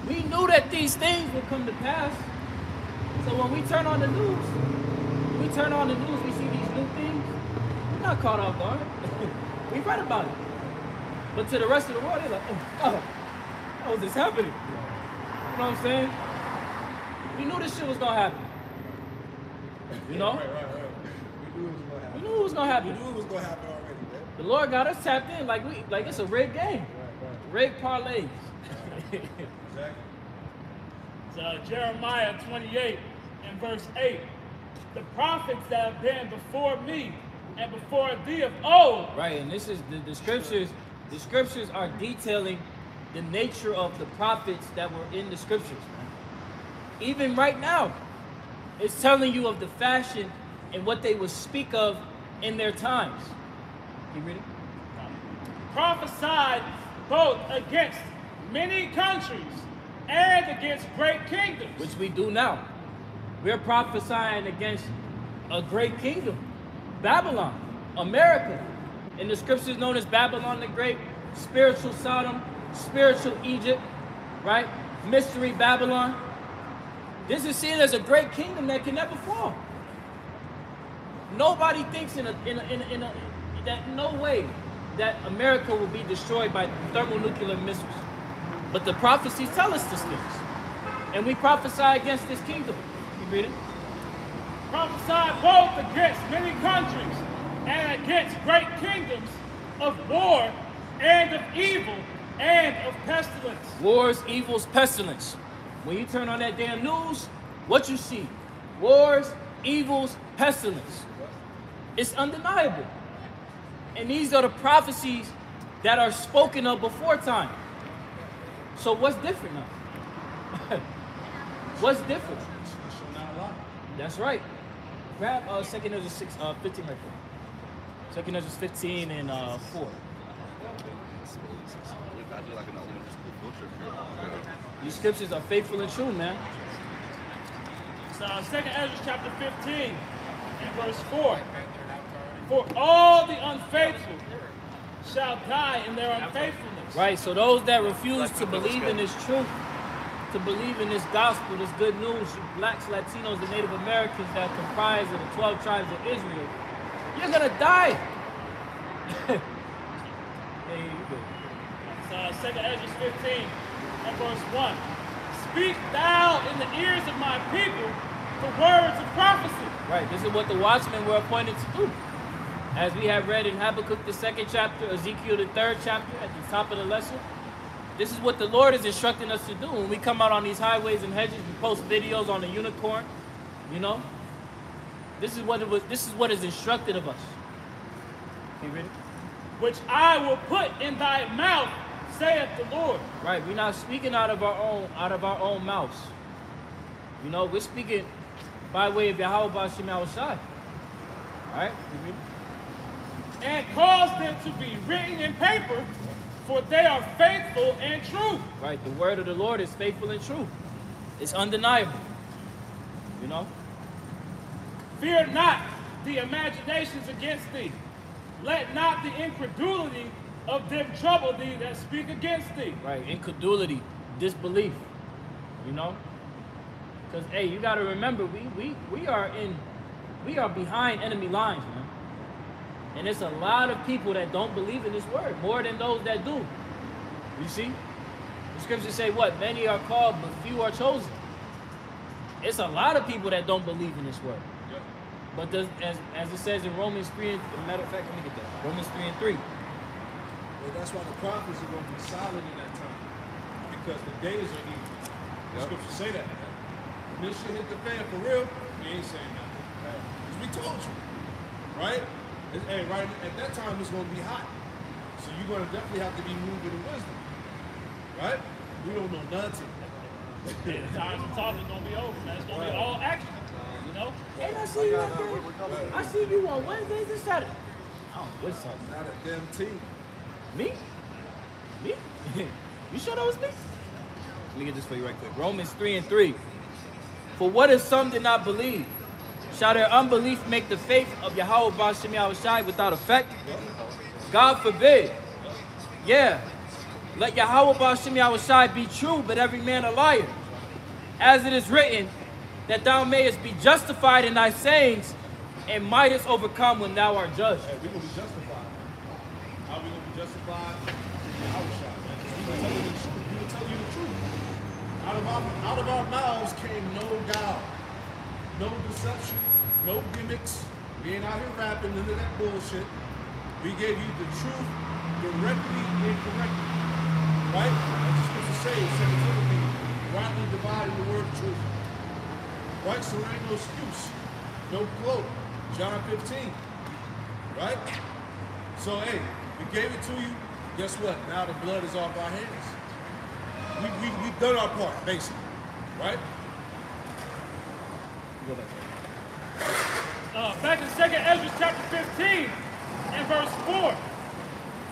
We knew that these things would come to pass. So when we turn on the news, we see these new things. We're not caught off guard. We read about it. But to the rest of the world, they're like, oh, how is this happening? You know what I'm saying? We knew this shit was gonna happen. You know? Right. We knew it was gonna happen. We knew it was gonna happen. We knew it was gonna happen already, man. The Lord got us tapped in like it's a rigged game. Rigged parlays. Exactly. It's Jeremiah 28 and verse 8. The prophets that have been before me and before thee of old. Right, and this is the scriptures. The scriptures are detailing the nature of the prophets that were in the scriptures, man. Even right now, it's telling you of the fashion and what they would speak of in their times. Keep reading. Prophesied both against many countries and against great kingdoms. Which we do now. We're prophesying against a great kingdom. Babylon, America. In the scriptures known as Babylon the Great, spiritual Sodom, spiritual Egypt, right? Mystery Babylon. This is seen as a great kingdom that can never fall. Nobody thinks that no way that America will be destroyed by thermonuclear missiles. But the prophecies tell us these things. And we prophesy against this kingdom. You read it? Prophesied both against many countries and against great kingdoms of war and of evil and of pestilence. Wars, evils, pestilence. When you turn on that damn news, what you see? Wars, evils, pestilence. It's undeniable. And these are the prophecies that are spoken of before time. So what's different now? What's different? That's right. Grab 2 Ezra 15 right there. 2 Ezra 15 and 4. These scriptures are faithful and true, man. So 2 Ezra chapter 15 and verse 4. For all the unfaithful shall die in their unfaithfulness. Right, so those that refuse to believe in this truth, to believe in this gospel, this good news, blacks, Latinos, and Native Americans that comprise of the 12 tribes of Israel, you're gonna die. Hey, you good. So 2 Ezra 15 and verse 1. Speak thou in the ears of my people the words of prophecy. Right, this is what the watchmen were appointed to do. As we have read in Habakkuk the 2nd chapter, Ezekiel the 3rd chapter at the top of the lesson, This is what the Lord is instructing us to do. When we come out on these highways and hedges, we post videos on the unicorn. You know, this is what is instructed of us. Can you read it? Which I will put in thy mouth, saith the Lord. Right. We're not speaking out of our own mouths. You know, we're speaking by way of Yahweh B'Shem Yahushai. All right. Can you read it? And cause them to be written in paper, for they are faithful and true. Right. The word of the Lord is faithful and true. It's undeniable. You know. Fear not the imaginations against thee. Let not the incredulity of them trouble thee that speak against thee. Right, incredulity, disbelief. You know? Because hey, you gotta remember, we are behind enemy lines, man. And there's a lot of people that don't believe in this word, more than those that do. You see? The scriptures say what? Many are called, but few are chosen. It's a lot of people that don't believe in this word. But as it says in Romans 3, as a matter of fact, let me get that. Romans 3 and 3. Well, that's why the prophets are going to be silent in that time. Because the days are evil. The scriptures say that. When this shit hit the fan for real, we ain't saying nothing. Because we told you. Right? And right at that time, it's going to be hot. So you're going to definitely have to be moving in wisdom. Right? We don't know nothing. The time of talking is going to be over, man. It's going to be all action. You know? Hey, I see you out there. I see you on Wednesdays and Saturdays. Oh, what's up? Not a damn team. Me? Me? You sure that was me? Let me get this for you right quick. Romans 3 and 3. For what if some did not believe? Shall their unbelief make the faith of Yahweh B'Shem Yahushai without effect? God forbid. Yeah. Let Yahweh B'Shem Yahushai be true, but every man a liar. As it is written, that thou mayest be justified in thy sayings, and mightest overcome when thou art judged. Hey, we're going to be justified. How are we going to be justified? Yahushua, man. We're going to tell you the truth. Out of our mouths came no guile, no deception, no gimmicks. We ain't out here rapping none of that bullshit. We gave you the truth directly and correctly. Right? As the scripture says, 2 Timothy, rightly dividing the word of truth. Right? So there ain't no excuse. No cloak. John 15. Right? So, hey, we gave it to you. Guess what? Now the blood is off our hands. We've done our part, basically. Right? Back in 2nd Ezra chapter 15 and verse 4.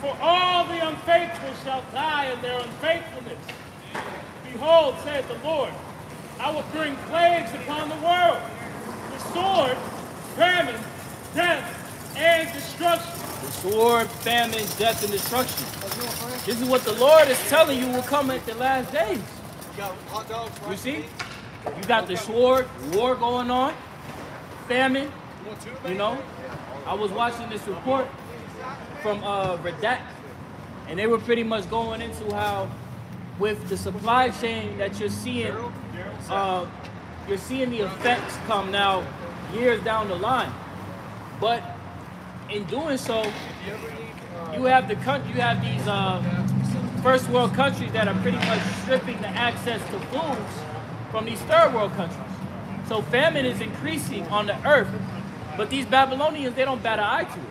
For all the unfaithful shall die in their unfaithfulness. Behold, saith the Lord, I will bring plagues upon the world, the sword, famine, death, and destruction. The sword, famine, death, and destruction. This is what the Lord is telling you will come at the last days. You see? You got the sword, war going on, famine, you know. I was watching this report from Redact, and they were pretty much going into how with the supply chain that you're seeing the effects come now years down the line. But in doing so, you have these first world countries that are pretty much stripping the access to foods from these third world countries. So famine is increasing on the earth, but these Babylonians, they don't bat an eye to it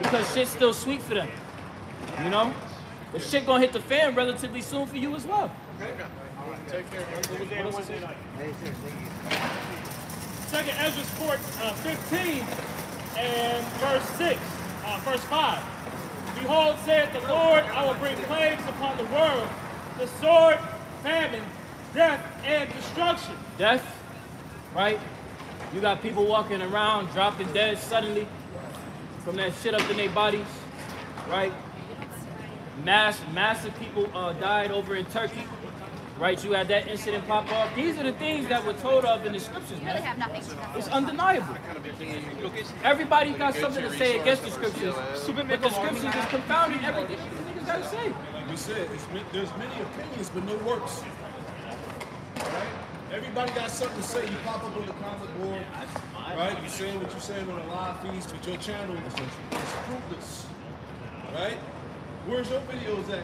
because shit's still sweet for them. You know? The shit gonna hit the fan relatively soon for you as well. Take care. Second Ezra 15 and verse 5. Behold, saith the Lord, I will bring plagues upon the world, the sword, famine, death, and destruction. Death, right? You got people walking around, dropping dead suddenly from that shit up in their bodies, right? Massive people died over in Turkey, right? You had that incident pop off. These are the things that were told of in the scriptures, man. It's undeniable. Everybody got something to say against the scriptures, but the scriptures is confounding everything niggas got to say. Like we said, there's many opinions, but no works. Right? Everybody got something to say. You pop up on the comment board, right? You saying what you're saying on the live feeds, but your channel is fruitless, right? Where's your videos at?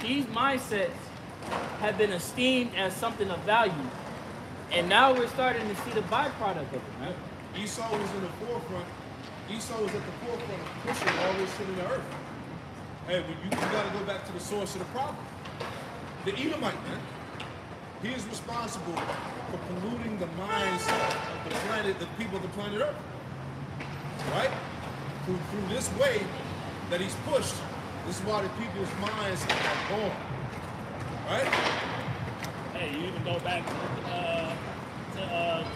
these mindsets have been esteemed as something of value. And now we're starting to see the byproduct of it, man. Esau was in the forefront. Esau was at the forefront of pushing all this shit in the earth. Hey, but you got to go back to the source of the problem. The Edomite, man. He is responsible for polluting the minds of the planet, the people of the planet Earth. Right? Through this way that he's pushed, this is why the people's minds are gone. Right? Hey, you even go back to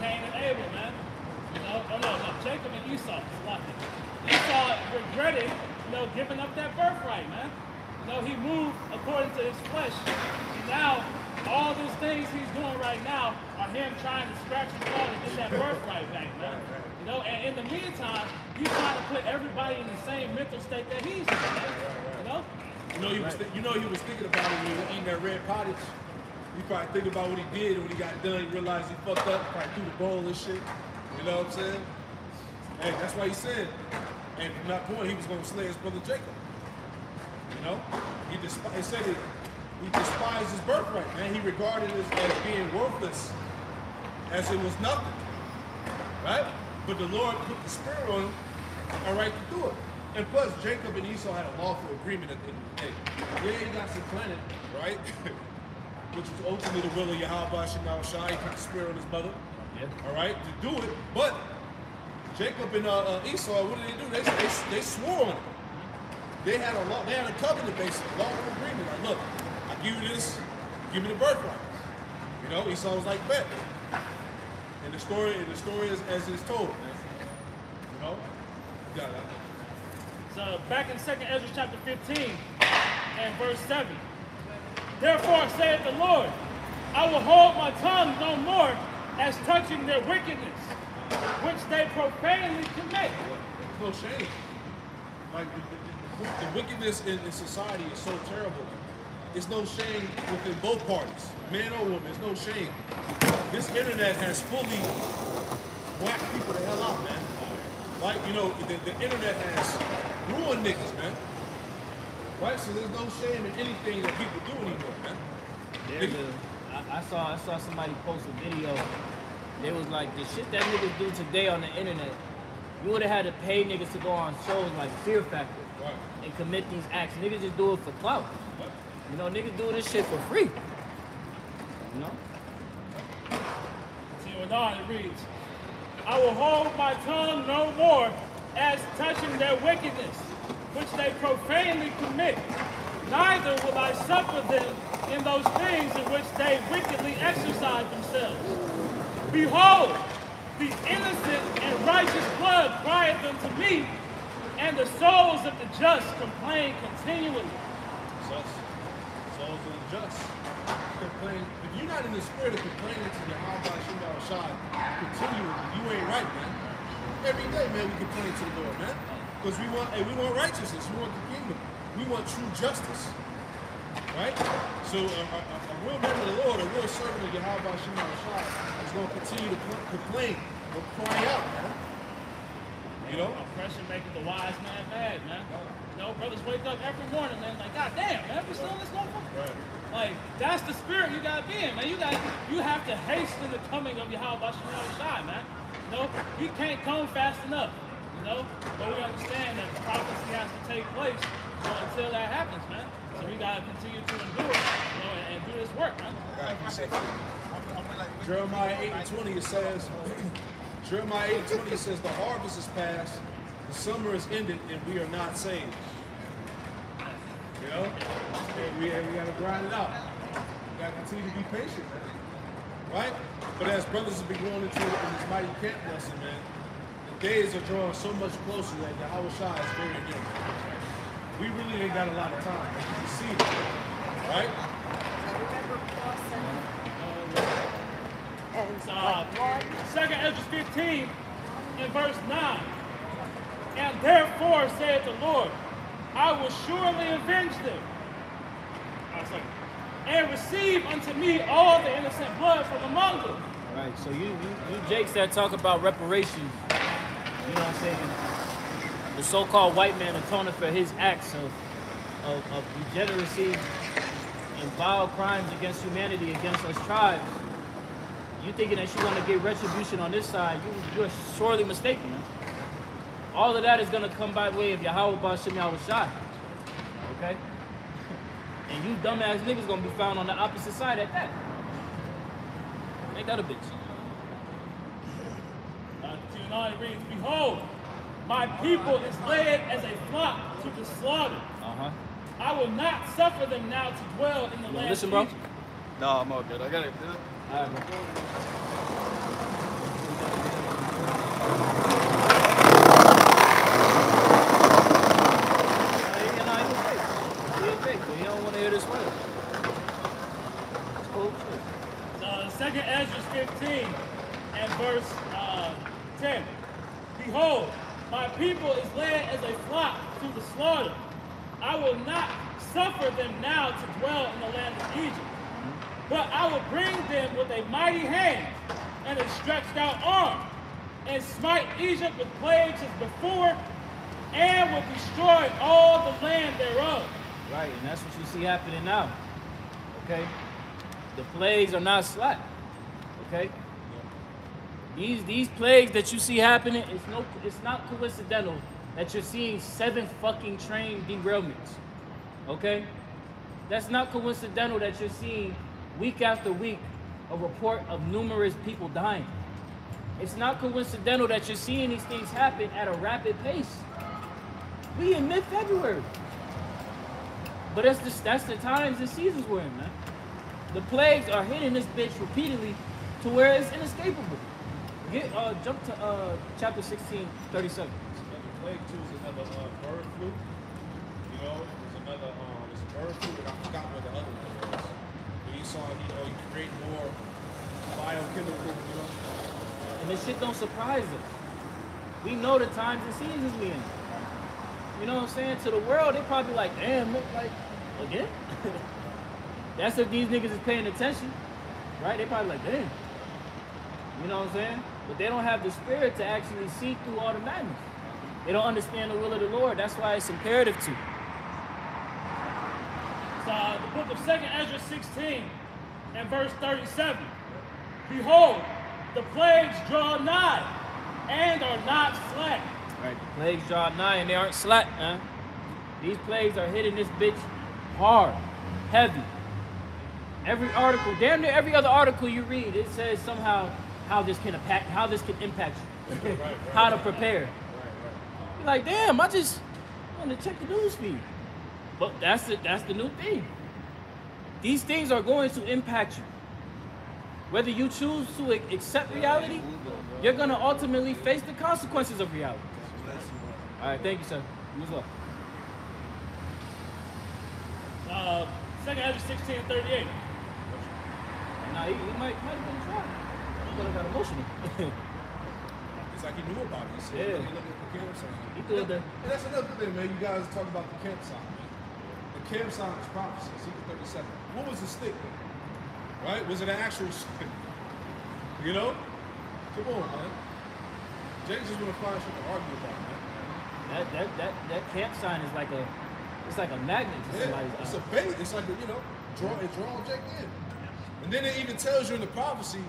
Cain and Abel, man. You know, no, Jacob and Esau. Esau regretted, giving up that birthright, man. He moved according to his flesh. And now, all these things he's doing right now are him trying to scratch and claw to get that birthright back, man. And in the meantime, he's trying to put everybody in the same mental state that he's in, man. He was thinking about it when he was eating that red pottage. He probably thinking about what he did, and when he got done, he realized he fucked up, probably threw the bowl and shit. You know what I'm saying? Hey, that's why he said, and from that point, he was going to slay his brother Jacob. He despised his birthright, man. He regarded it as being worthless, as it was nothing. Right? But the Lord put the spirit on him, all right, to do it. And plus, Jacob and Esau had a lawful agreement at the end of the day. Yeah, he got supplanted, right? Which was ultimately the will of Yahweh Shemel Shai. He put the spirit on his mother, all right, to do it. But Jacob and Esau, what did they do? They swore on it. They had a law. They had a covenant basically, lawful agreement. Like, look, I give you this, give me the birthright. Esau was like, bet. And the story is as it's told. Yeah. So back in 2nd Ezra chapter 15 and verse 7. Therefore saith the Lord, I will hold my tongue no more as touching their wickedness, which they profanely commit. No shame. Like the wickedness in society is so terrible. There's no shame within both parties, man or woman. There's no shame. This internet has fully whacked people the hell out, man. Like, the internet has ruined niggas, man. Right? So there's no shame in anything that people do anymore, man. I saw somebody post a video. They was like, the shit that niggas do today on the internet, you would have had to pay niggas to go on shows like Fear Factor and commit these acts. Niggas just do it for clout. Niggas do this shit for free. See, on it reads, I will hold my tongue no more as touching their wickedness, which they profanely commit. Neither will I suffer them in those things in which they wickedly exercise themselves. Behold, the innocent and righteous blood crieth unto me, and the souls of the just complain continually. Souls of the just complain. If you're not in the spirit of complaining to Yahweh Shemel Shai continually, you ain't right, man. Every day, man, we complain to the Lord, man. Because we want righteousness, we want the kingdom, we want true justice. Right? So a real man of the Lord, a real servant of Yahweh Shemel Shai is going to continue to complain or cry out, man. Oppression making the wise man mad, man. Brothers wake up every morning, man, like, God damn, man, we still in this motherfucker? Right. Like, that's the spirit you gotta be in, man. You have to hasten the coming of Yahweh Shemel Shai, man. He can't come fast enough, But we understand that the prophecy has to take place until that happens, man. So we gotta continue to endure, and do this work, man. Jeremiah 8:20 says, the harvest is past, the summer is ended, and we are not saved. We gotta grind it out. We gotta continue to be patient, man. Right? But as brothers have been going into this mighty camp lesson, man, the days are drawing so much closer that Yahweh Shai is very near. We really ain't got a lot of time. You see it, right? So, 2nd Ezra 15 in verse 9. And therefore saith the Lord, I will surely avenge them. And receive unto me all the innocent blood from among them. All right, so you jakes that talk about reparations, you know what I'm saying? The so-called white man atoning for his acts of of degeneracy and vile crimes against humanity, against us tribes, you thinking that you're going to get retribution on this side, you're sorely mistaken, man. All of that is going to come by way of Yahweh Ba'Shem Yahweh Shai. Okay? And you dumbass niggas going to be found on the opposite side at that. Ain't that a bitch? 9 reads, behold, my people is led as a flock to the slaughter. I will not suffer them now to dwell in the land listen, of bro? Egypt. No, I'm all good. I got it. All right, bro. He don't want to hear this word. It's cool. Second Ezra 15 and verse 10. Behold, my people is led as a flock to the slaughter. I will not suffer them now to dwell in the land of Egypt, but I will bring them with a mighty hand and a stretched out arm, and smite Egypt with plagues as before, and will destroy all the land thereof. Right, and that's what you see happening now. Okay? The plagues are not slack. Okay? These plagues that you see happening, it's not coincidental that you're seeing 7 fucking train derailments. Okay? That's not coincidental that you're seeing week after week a report of numerous people dying. It's not coincidental that you're seeing these things happen at a rapid pace. We in mid-February. But that's the times and seasons we're in, man. The plagues are hitting this bitch repeatedly to where it's inescapable. Jump to chapter 16, 37. Plague too is another bird flu. You know, there's another there's a bird flu, but I forgot what the other one was. But he saw, you create more biochemical, And this shit don't surprise us. We know the times and seasons we in. You know what I'm saying? To the world, they probably like, damn, like, again? That's if these niggas is paying attention, right? They probably like, damn. You know what I'm saying? But they don't have the spirit to actually see through all the madness. They don't understand the will of the Lord. That's why it's imperative to. The book of 2nd Ezra 16 and verse 37. Behold, the plagues draw nigh and are not slack. Right, the plagues draw nigh and they aren't slack, huh? These plagues are hitting this bitch hard, heavy. Every article, damn near every other article you read, it says somehow how this can impact you, how to prepare. You're like, damn, I just want to check the news feed. But that's the new thing. These things are going to impact you. Whether you choose to accept reality, you're going to ultimately face the consequences of reality. All right, thank you, sir. You as well. 2nd Ezra 16 and 38. Nah, he might have been trying. He could have got emotional. It's like he knew about it. He said, Yeah. he looked at the campsite. He threw the... And that's another thing, man. You guys talk about the campsite, man. The campsite is prophecy, Ezekiel 37. What was the stick, man? Right? Was it an actual stick? You know? Come on, man. James just want to find something to argue about, man. That camp sign is like a magnet to somebody's It's eye. a bait. It's like it draw Jake in. And then it even tells you in the prophecy,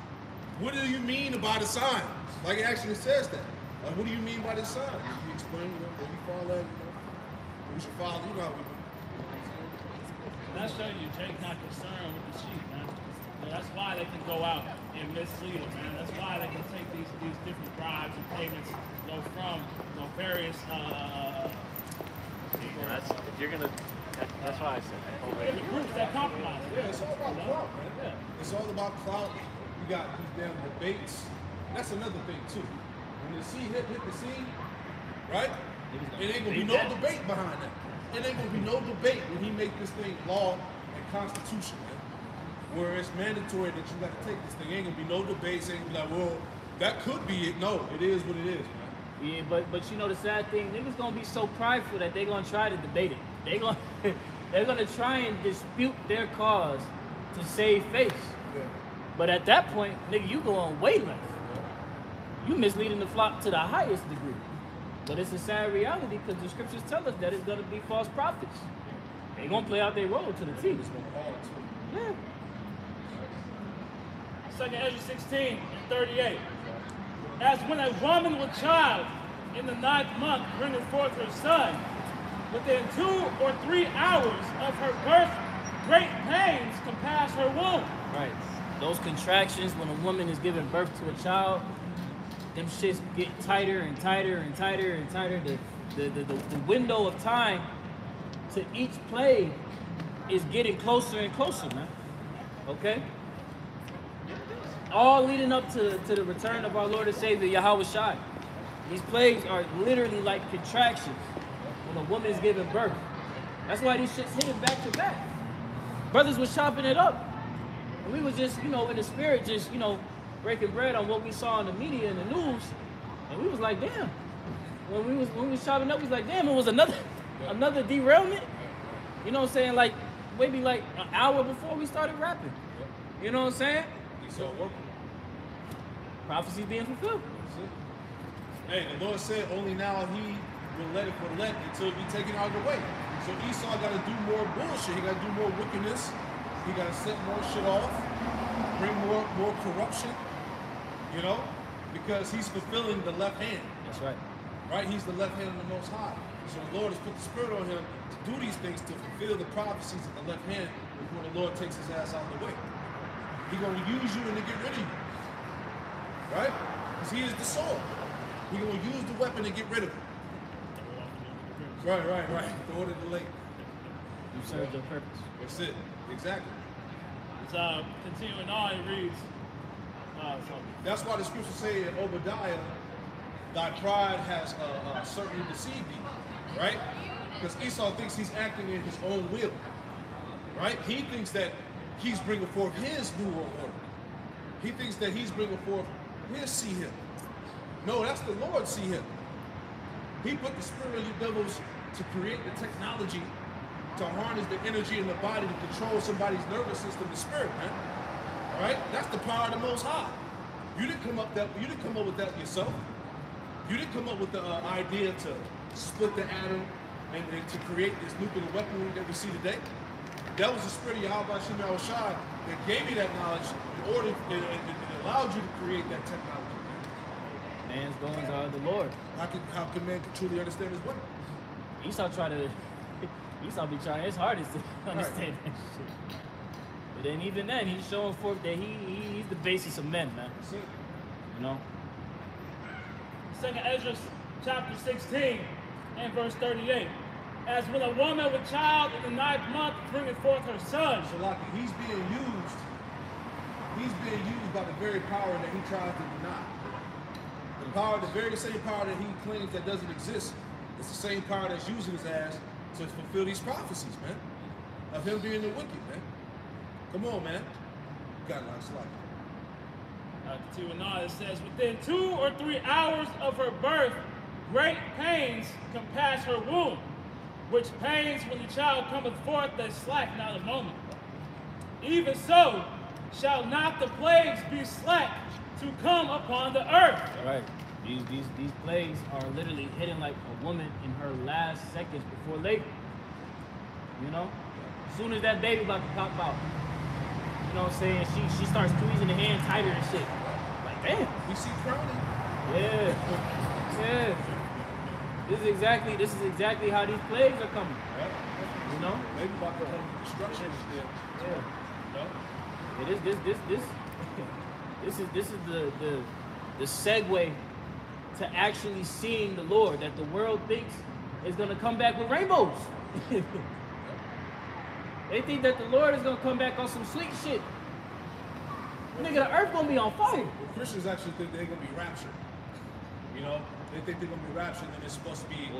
what do you mean by the sign? Like it actually says that. Like, what do you mean by this sign? You explain, what we follow, we should follow, how we do. That's showing you Jake's not concerned with the sheep, man. So that's why they can go out and mislead them, man. That's why they can take these different bribes and payments, from various That's why I said that. groups that compromise. Yeah, it's all about clout, man. Yeah. It's all about clout. You got these damn debates. That's another thing too. When the seed hit the seed, right? It ain't gonna be no debate behind that. It ain't gonna be no debate when he make this thing law and constitution, man. Where it's mandatory that you gotta take this thing. Ain't gonna be no debates. Ain't gonna be like, well, that could be it. No, it is what it is, man. Yeah, but you know the sad thing, niggas gonna be so prideful that they gonna try to debate it. They're gonna try and dispute their cause to save face. Yeah. But at that point, nigga, you going way left. You misleading the flock to the highest degree. But it's a sad reality because the scriptures tell us that it's gonna be false prophets. They gonna play out their role to the team. It's gonna call it too. Yeah. 2nd Ezra 16 and 38. As when a woman with child in the 9th month bringeth forth her son, within 2 or 3 hours of her birth, great pains compass her womb. Right. Those contractions when a woman is giving birth to a child, them shits get tighter and tighter and tighter and tighter. The window of time to each plague is getting closer and closer, man. Okay? All leading up to the return of our Lord and Savior, Yahweh Shai. These plagues are literally like contractions when a woman is giving birth. That's why these shits hitting back to back. Brothers was chopping it up. And we was just, in the spirit, just, breaking bread on what we saw in the media and the news. And we was like, damn. When we was chopping up, we was like, damn, it was another derailment. You know what I'm saying? Like, maybe like an hour before we started rapping. You know what I'm saying? So working. Prophecies being fulfilled. That's it. Hey, the Lord said only now he will let it relent until it be taken out of the way. So Esau got to do more bullshit. He got to do more wickedness. He got to set more shit off, bring more corruption, because he's fulfilling the left hand. That's right. Right? He's the left hand of the Most High. So the Lord has put the Spirit on him to do these things, to fulfill the prophecies of the left hand before the Lord takes his ass out of the way. He's going to use you and to get rid of you. Right? Because he is the sword. He's going to use the weapon to get rid of it. Right. The order to late. You served your purpose. That's it. Exactly. It's continuing on, it reads. That's why the scriptures say in Obadiah, thy pride has certainly deceived thee. Right? Because Esau thinks he's acting in his own will. Right? He thinks that he's bringing forth his new world order. He thinks that he's bringing forth his see him. No, that's the Lord see him. He put the spirit of you devils to create the technology to harness the energy in the body to control somebody's nervous system, the spirit, man. All right? That's the power of the Most High. You didn't come up with that yourself. You didn't come up with the idea to split the atom and to create this nuclear weaponry that we see today. That was the spirit of Yahweh Shem Shai that gave you that knowledge in order, it allowed you to create that technology. Man's goings are of the Lord. How can man truly understand his weapon? Esau be trying his hardest to understand that shit. But then even then, he's showing forth that he's the basis of men, man. That's it. You know? 2nd Ezra chapter 16 and verse 38. As when a woman with child in the 9th month bringeth forth her son. So like he's being used by the very power that he tries to deny. The power, the very same power that he claims that doesn't exist, it's the same power that's using his ass to fulfill these prophecies, man. Of him being the wicked, man. Come on, man. You got a lot of slack. 2 and 9, it says, within 2 or 3 hours of her birth, great pains compass her womb, which pains when the child cometh forth, they slack not a moment. Even so, shall not the plagues be slack to come upon the earth. All right. These plagues are literally hitting like a woman in her last seconds before labor. You know? As soon as that baby about to pop out, you know what I'm saying? She starts squeezing the hand tighter and shit. Like, damn. We see crowning. Yeah. This is exactly how these plagues are coming. Right? You know? Maybe about to come destruction still. Yeah. This is the segue to actually seeing the Lord that the world thinks is gonna come back with rainbows. They think that the Lord is gonna come back on some sweet shit. Nigga, the earth gonna be on fire. Well, Christians actually think they're gonna be raptured. You know? They think they're gonna be raptured and it's supposed to be,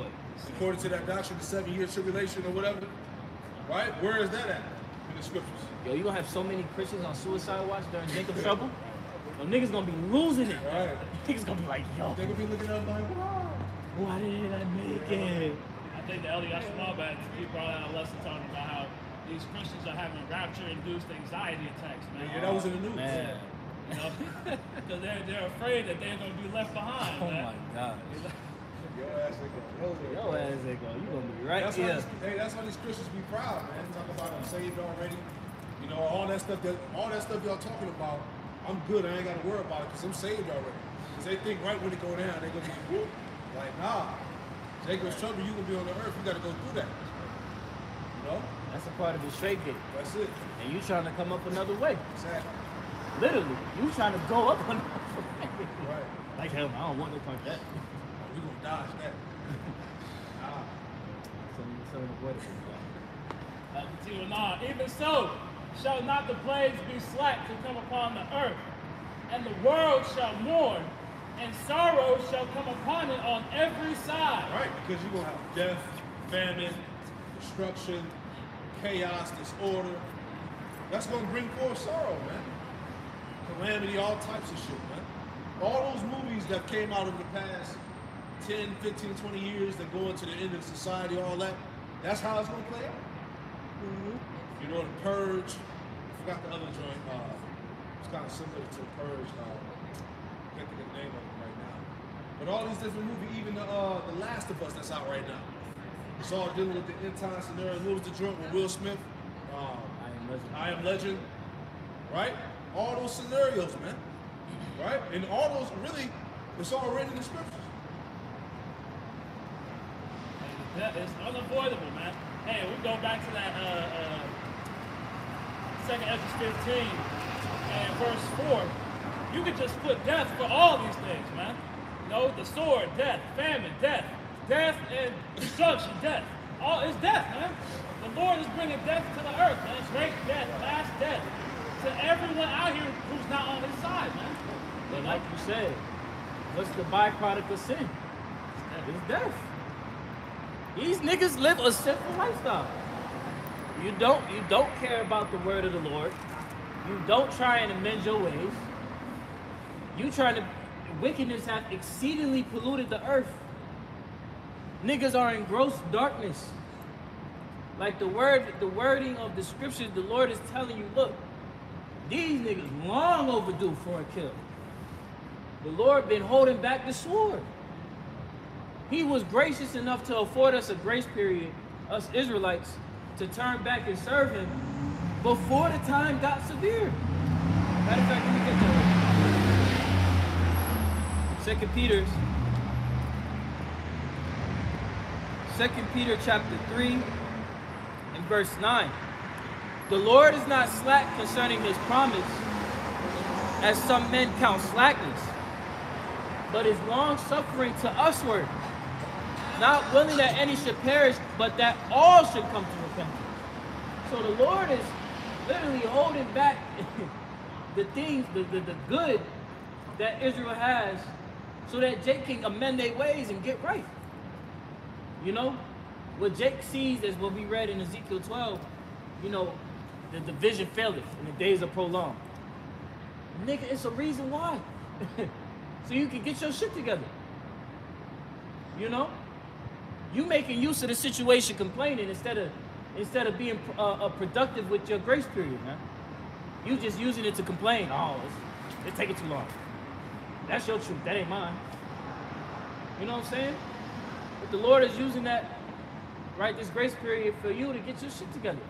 according to that doctrine, the 7-year tribulation or whatever. Right? Where is that at in the scriptures? Yo, you gonna have so many Christians on suicide watch during Jacob trouble? Them niggas gonna be losing it. Right. Niggas gonna be like, yo, They're gonna be looking up like, wow. why didn't I make it? I think the Elias Smallback, he brought out a lesson talking about how these Christians are having rapture-induced anxiety attacks, man. Yeah, that was in the news. Man. You know, because they're afraid that they're going to be left behind. Oh man. my God. Your ass ain't gonna Yo ass ain't go. You gonna be right that's here. that's why these Christians be proud, man. Talk about I'm saved already. You know, all that stuff y'all talking about, I'm good. I ain't got to worry about it because I'm saved already. Because they think right when it go down, they gonna be whoop. Like, nah. Jacob's trouble, you gonna be on the earth. You got to go through that. You know? That's a part of the straight gate. That's it. And you trying to come up another way. Exactly. Literally, you trying to go up another way. Right. Like hell, I don't want no part of that. We gonna dodge that. Nah. So avoidable. Continue on. Even so, shall not the plagues be slack to come upon the earth, and the world shall mourn, and sorrow shall come upon it on every side. Right, because you're gonna have death, famine, destruction, chaos, disorder. That's gonna bring forth sorrow, man. Calamity, all types of shit, man. All those movies that came out over the past 10, 15, 20 years that go into the end of society, all that, that's how it's gonna play out. You know, The Purge, I forgot the other joint, it's kind of similar to The Purge, I can't think of the name of it right now. But all these different movies, even The Last of Us that's out right now, it's all dealing with the end time scenario. What was the joint with Will Smith? I Am Legend, right? All those scenarios, man, right? And all those, really, it's all written in the scriptures. It's unavoidable, man. Hey, we go back to that 2nd Ezra 15 and verse 4. You could just put death for all these things, man. You know, the sword, death, famine, death and destruction, death. All is death, man. The Lord is bringing death to the earth, man. It's great death, mass death to everyone out here who's not on his side, man. But like you said, what's the byproduct of sin? It's death. These niggas live a sinful lifestyle. You don't care about the word of the Lord. You don't try and amend your ways. You trying to, wickedness hath exceedingly polluted the earth. Niggas are in gross darkness. Like the wording of the scriptures, the Lord is telling you, look, these niggas long overdue for a kill. The Lord been holding back the sword. He was gracious enough to afford us a grace period, us Israelites, to turn back and serve him before the time got severe. Matter of fact, let me get that. 2 Peter chapter 3 and verse 9. The Lord is not slack concerning his promise, as some men count slackness, but is long suffering to usward, not willing that any should perish, but that all should come to repentance. So the Lord is literally holding back the things, the good that Israel has, so that Jake can amend their ways and get right. You know, what Jake sees is what we read in Ezekiel 12, you know, the division faileth and the days are prolonged. Nigga, it's a reason why. So you can get your shit together. You know? You making use of the situation complaining instead of being productive with your grace period, man. You just using it to complain. Oh, it's taking too long. That's your truth. That ain't mine. You know what I'm saying? But the Lord is using that, right, this grace period for you to get your shit together.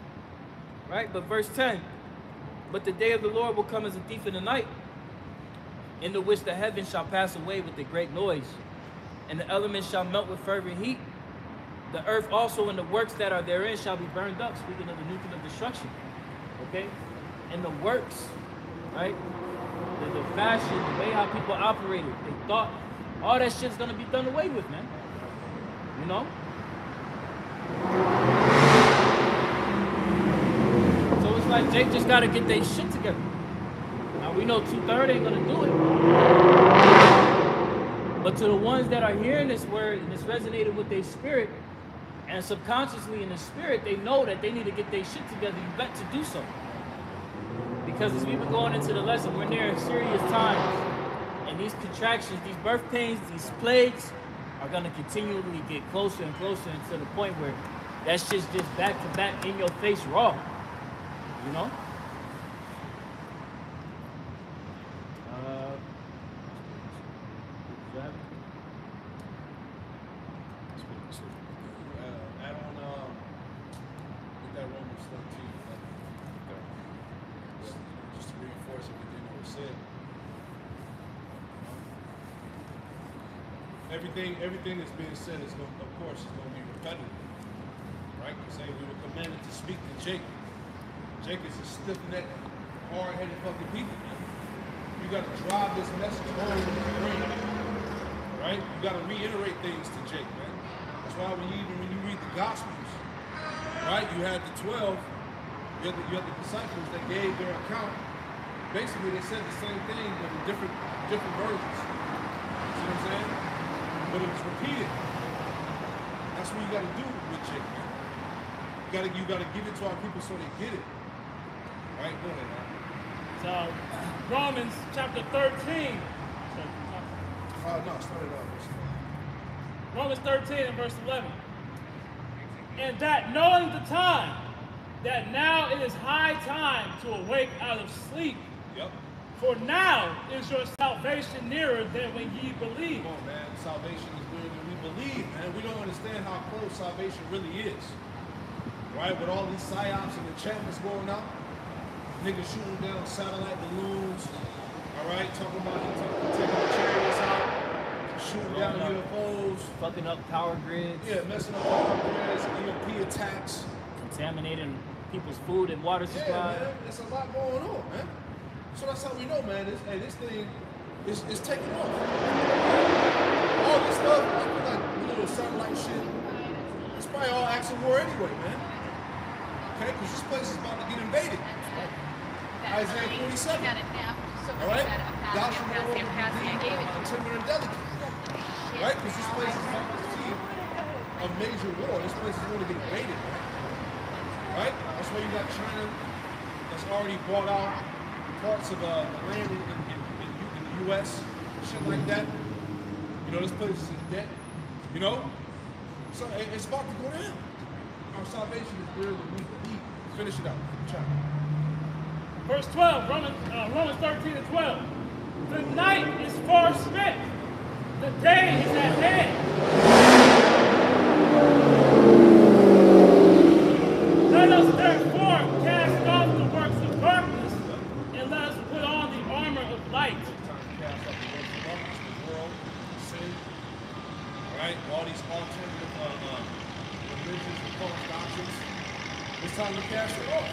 Right? But verse 10, but the day of the Lord will come as a thief in the night, in the which the heavens shall pass away with a great noise, and the elements shall melt with fervent heat. The earth also and the works that are therein shall be burned up, speaking of the nuclear of destruction. Okay? And the works, right? The fashion, the way how people operated, they thought, all that shit's gonna be done away with, man. You know? So it's like Jake just gotta get their shit together. Now we know 2/3 ain't gonna do it. But to the ones that are hearing this word and it's resonated with their spirit, and subconsciously in the spirit, they know that they need to get their shit together. You bet to do so. Because as we've been going into the lesson, we're near serious times. And these contractions, these birth pains, these plagues are going to continually get closer and closer to the point where that shit's just back to back in your face raw. You know? everything that's being said is going, of course, is going to be repetitive, right? Because hey, we were commanded to speak to Jacob. Jacob is a stiff-necked, hard-headed fucking people, man. You got to drive this message home with the brain, right? You got to reiterate things to Jacob, man. That's why when you read the Gospels, right? You had the 12, you had the disciples that gave their account. Basically, they said the same thing, but in different versions. See what I'm saying? But it was repeated. That's what you got to do with Jacob, man. You got to give it to our people so they get it. Right? Go ahead, man. So, Romans chapter 13. No, start it out. Romans 13 and verse 11. And that knowing the time, that now it is high time to awake out of sleep. Yep. For now is your salvation nearer than when ye believe. Come on, man. Salvation is nearer than we believe, man. We don't understand how close salvation really is. Right? With all these psyops and enchantments going out, niggas shooting down satellite balloons. All right? Talking about taking the chariots out, shooting down UFOs. Fucking up power grids. Yeah, messing up power grids, EMP attacks. Contaminating people's food and water supply. Yeah, man. There's a lot going on, man. So that's how we know, man. This thing is taking off. All this stuff, like little satellite shit, it's probably all acts of war anyway, man. Okay, because this place is about to get invaded. Isaiah 47. All right? Thou shalt no longer be timber and delicate. Right? Because this place is about to see a major war. This place is going to get invaded, man. Right? That's why you got China that's already bought out parts of the land in the U.S., shit like that. You know, this place is in debt. You know? So it's about to go down. Our salvation is greater than we believe. Finish it up. Chapter. Verse 12, Romans 13 and 12. The night is far spent. The day is at hand. Let us therefore cast off the works of darkness and let us put on the armor of light. Time to cast off the works of darkness, the world, sin. All right? All these alternative religions and false doctrines. It's time to cast it off.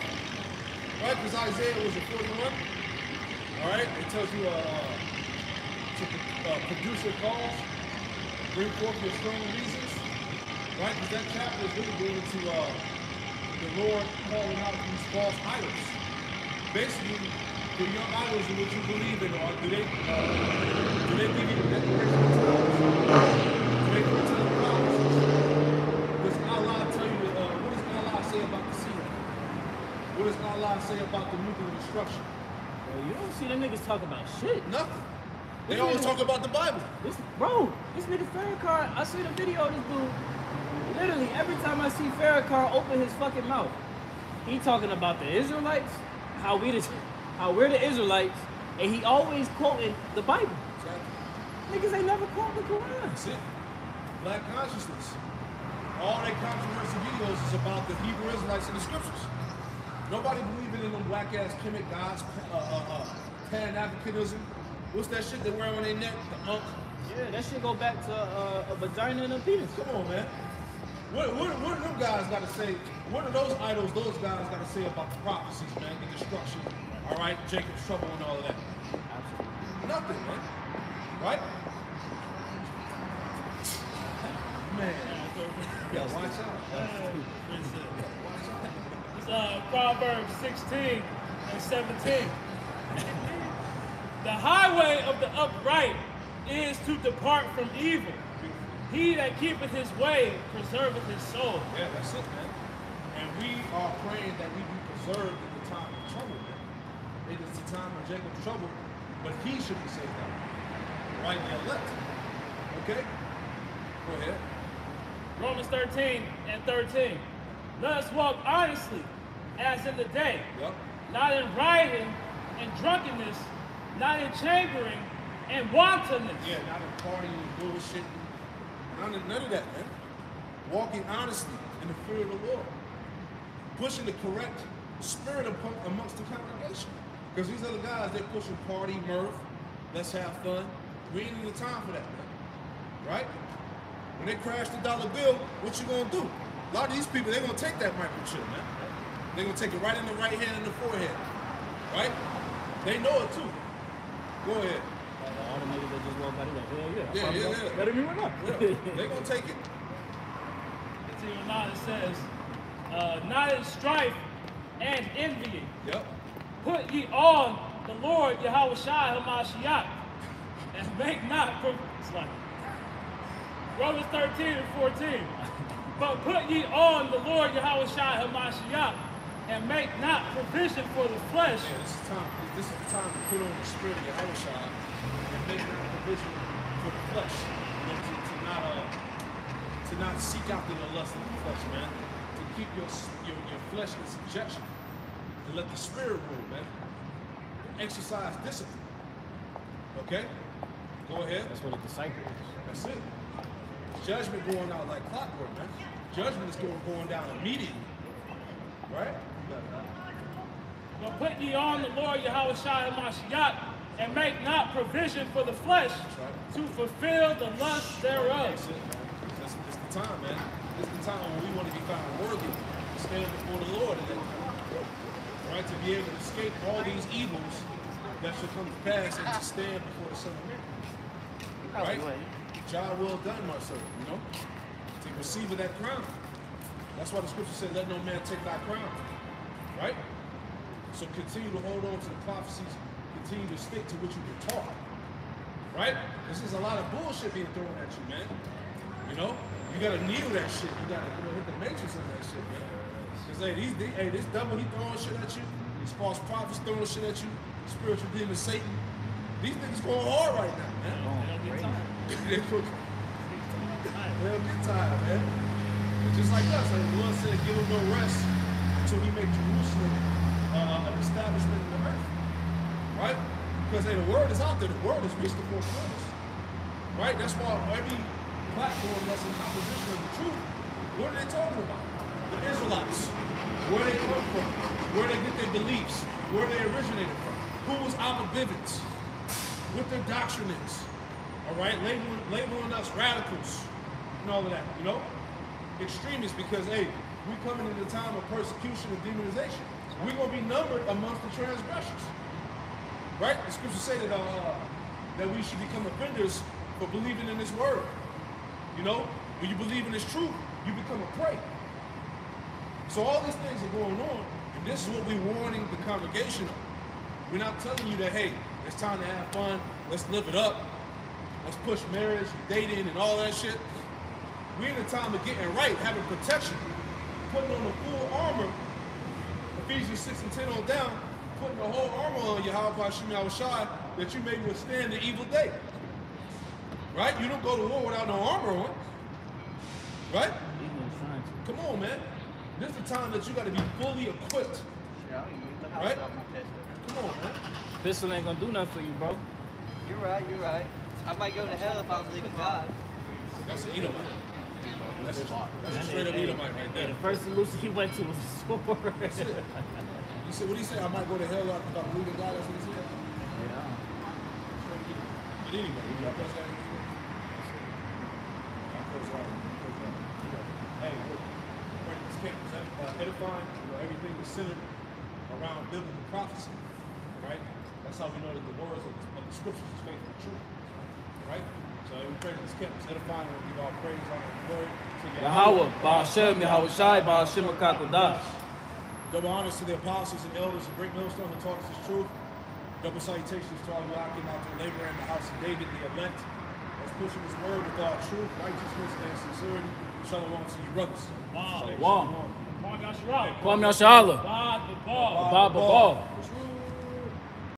Right? Because Isaiah was in 41. All right? It tells you to produce your cause, bring forth your strong reasons. Right? Because that chapter is really going into the Lord calling out these false idols. Basically, do your idols and what you believe in, or do they give you the declaration of times? Do they foretell the promises? Does Allah tell you, what does Allah say about the sea? What does Allah say about the nuclear destruction? Bro, you don't see them niggas talk about shit. Nothing. They always talk about the Bible. This nigga Farrakhan, I see the video of this dude. Literally, every time I see Farrakhan open his fucking mouth, he talking about the Israelites, how we're the Israelites, and he always quoting the Bible. Exactly. Niggas ain't never quote the Quran. That's it. Black consciousness. All their controversy videos is about the Hebrew Israelites in the scriptures. Nobody believing in them whack ass Kemet gods, Pan-Africanism. What's that shit they wear on their neck? The unk. Yeah, that shit go back to a vagina and a penis. Come on, man. What do them guys got to say? What are those idols, those guys got to say about the prophecies, man? The destruction, all right? Jacob's trouble and all of that. Absolutely. Nothing, man. Right? Man. Yeah, watch out. It's Proverbs 16 and 17. The highway of the upright is to depart from evil. He that keepeth his way preserveth his soul. Yeah, that's it, man. And we are praying that we be preserved in the time of trouble, man. It is the time of Jacob's trouble, but he should be saved out. Right, the elect. Okay? Go ahead. Romans 13 and 13. Let us walk honestly as in the day, Yep. not in rioting and drunkenness, not in chambering and wantonness. Yeah, not in partying and bullshit. None of that, man. Walking honestly in the fear of the Lord. Pushing the correct spirit amongst the congregation. Because these other guys, they're pushing party, mirth, let's have fun. We ain't in the time for that, man. right? When they crash the dollar bill, what you gonna do? A lot of these people, they're gonna take that microchip, man. They're gonna take it right in the right hand and the forehead, right? They know it too. Go ahead. All the niggas that just walk by, they like, hell yeah. Yeah. Better be right now. They're gonna take it. Continue on, it says, not in strife and envying. Yep. Put ye on the Lord Yahweh Shai Hamashiach, and make not it's like Romans 13 and 14. But put ye on the Lord Yahweh Shai Hamashiach, and make not provision for the flesh. Yeah, this is the time to put on the spirit of Yahweh Shai and make not provision for the flesh. You know, to not seek after the lust of the flesh, man. To keep your flesh in subjection. To let the spirit rule, man. Exercise discipline. Okay? Go ahead. That's what a disciple is. That's it. Judgment going out like clockwork, man. Judgment is going down immediately. Right? But put ye on the Lord Yahweh Shai Hamashiach, and make not provision for the flesh to fulfill the lust thereof. That's it, man. It's the time, man. It's the time when we want to be found worthy to stand before the Lord at that time. Right? To be able to escape all these evils that should come to pass and to stand before the Son of Man. Right? Job well done, my servant, you know? To receive of that crown. That's why the scripture said, let no man take thy crown. Right? So continue to hold on to the prophecies. Continue to stick to what you've been taught. Right? This is a lot of bullshit being thrown at you, man. You know? You gotta kneel that shit. You gotta hit the matrix on that shit, man. Because this devil, he throwing shit at you. These false prophets throwing shit at you. Spiritual demon Satan. These niggas going hard right now, man. They'll get tired, man. Just like us, like the Lord said, give him no rest until he make Jerusalem an establishment in the earth. Right? Because the word is out there. The word has reached the four corners. Right? That's why every platform that's in opposition of the truth, what are they talking about? The Israelites. Where they come from. Where they get their beliefs. Where they originated from. Who was our Bivens. What their doctrine is. Alright? Labeling us radicals. And all of that. You know? Extremists, because, hey, we coming into a time of persecution and demonization. We're going to be numbered amongst the transgressors. Right? The scriptures say that we should become offenders for believing in this word. You know, when you believe in this truth, you become a prey. So all these things are going on, and this is what we're warning the congregation of. We're not telling you that, hey, it's time to have fun, let's live it up, let's push marriage, dating, and all that shit. We're in a time of getting right, having protection, putting on the full armor, Ephesians 6 and 10 on down, putting the whole armor on you, Yahweh Shai, that you may withstand the evil day. Right? You don't go to war without no armor on. Right? Come on, man. This is the time that you got to be fully equipped. Right? Come on, man. Pistol ain't gonna do nothing for you, bro. You're right. I might go to hell if I believe in God. That's an Edomite. That's a straight up Edomite right there. The first solution he went to was a sword. That's it. He said, what did he say? I might go to hell if I believe in God. That's what he said. Yeah. But anyway, y'all guys got anything? Hey, look, this camp is edifying. Everything is centered around biblical prophecy. Right? That's how we know that the words of the scriptures is faithful and true. Right? So we pray that this camp is edifying and we give all praise, honor, and glory to Yahweh, Ba'ashem, Yahweh Shai, Ba'ashem, Akakodash. Double honors to the apostles and elders and great millstones who taught us this truth. Double salutations to all who out to labor in the house of David, the elect. Let's push this word with all truth, righteousness, and sincerity. Shalom to you, brothers. Shalom. Kwam Yasharala. Kwam Yasharala. Bob the ball. Bob the ball. What's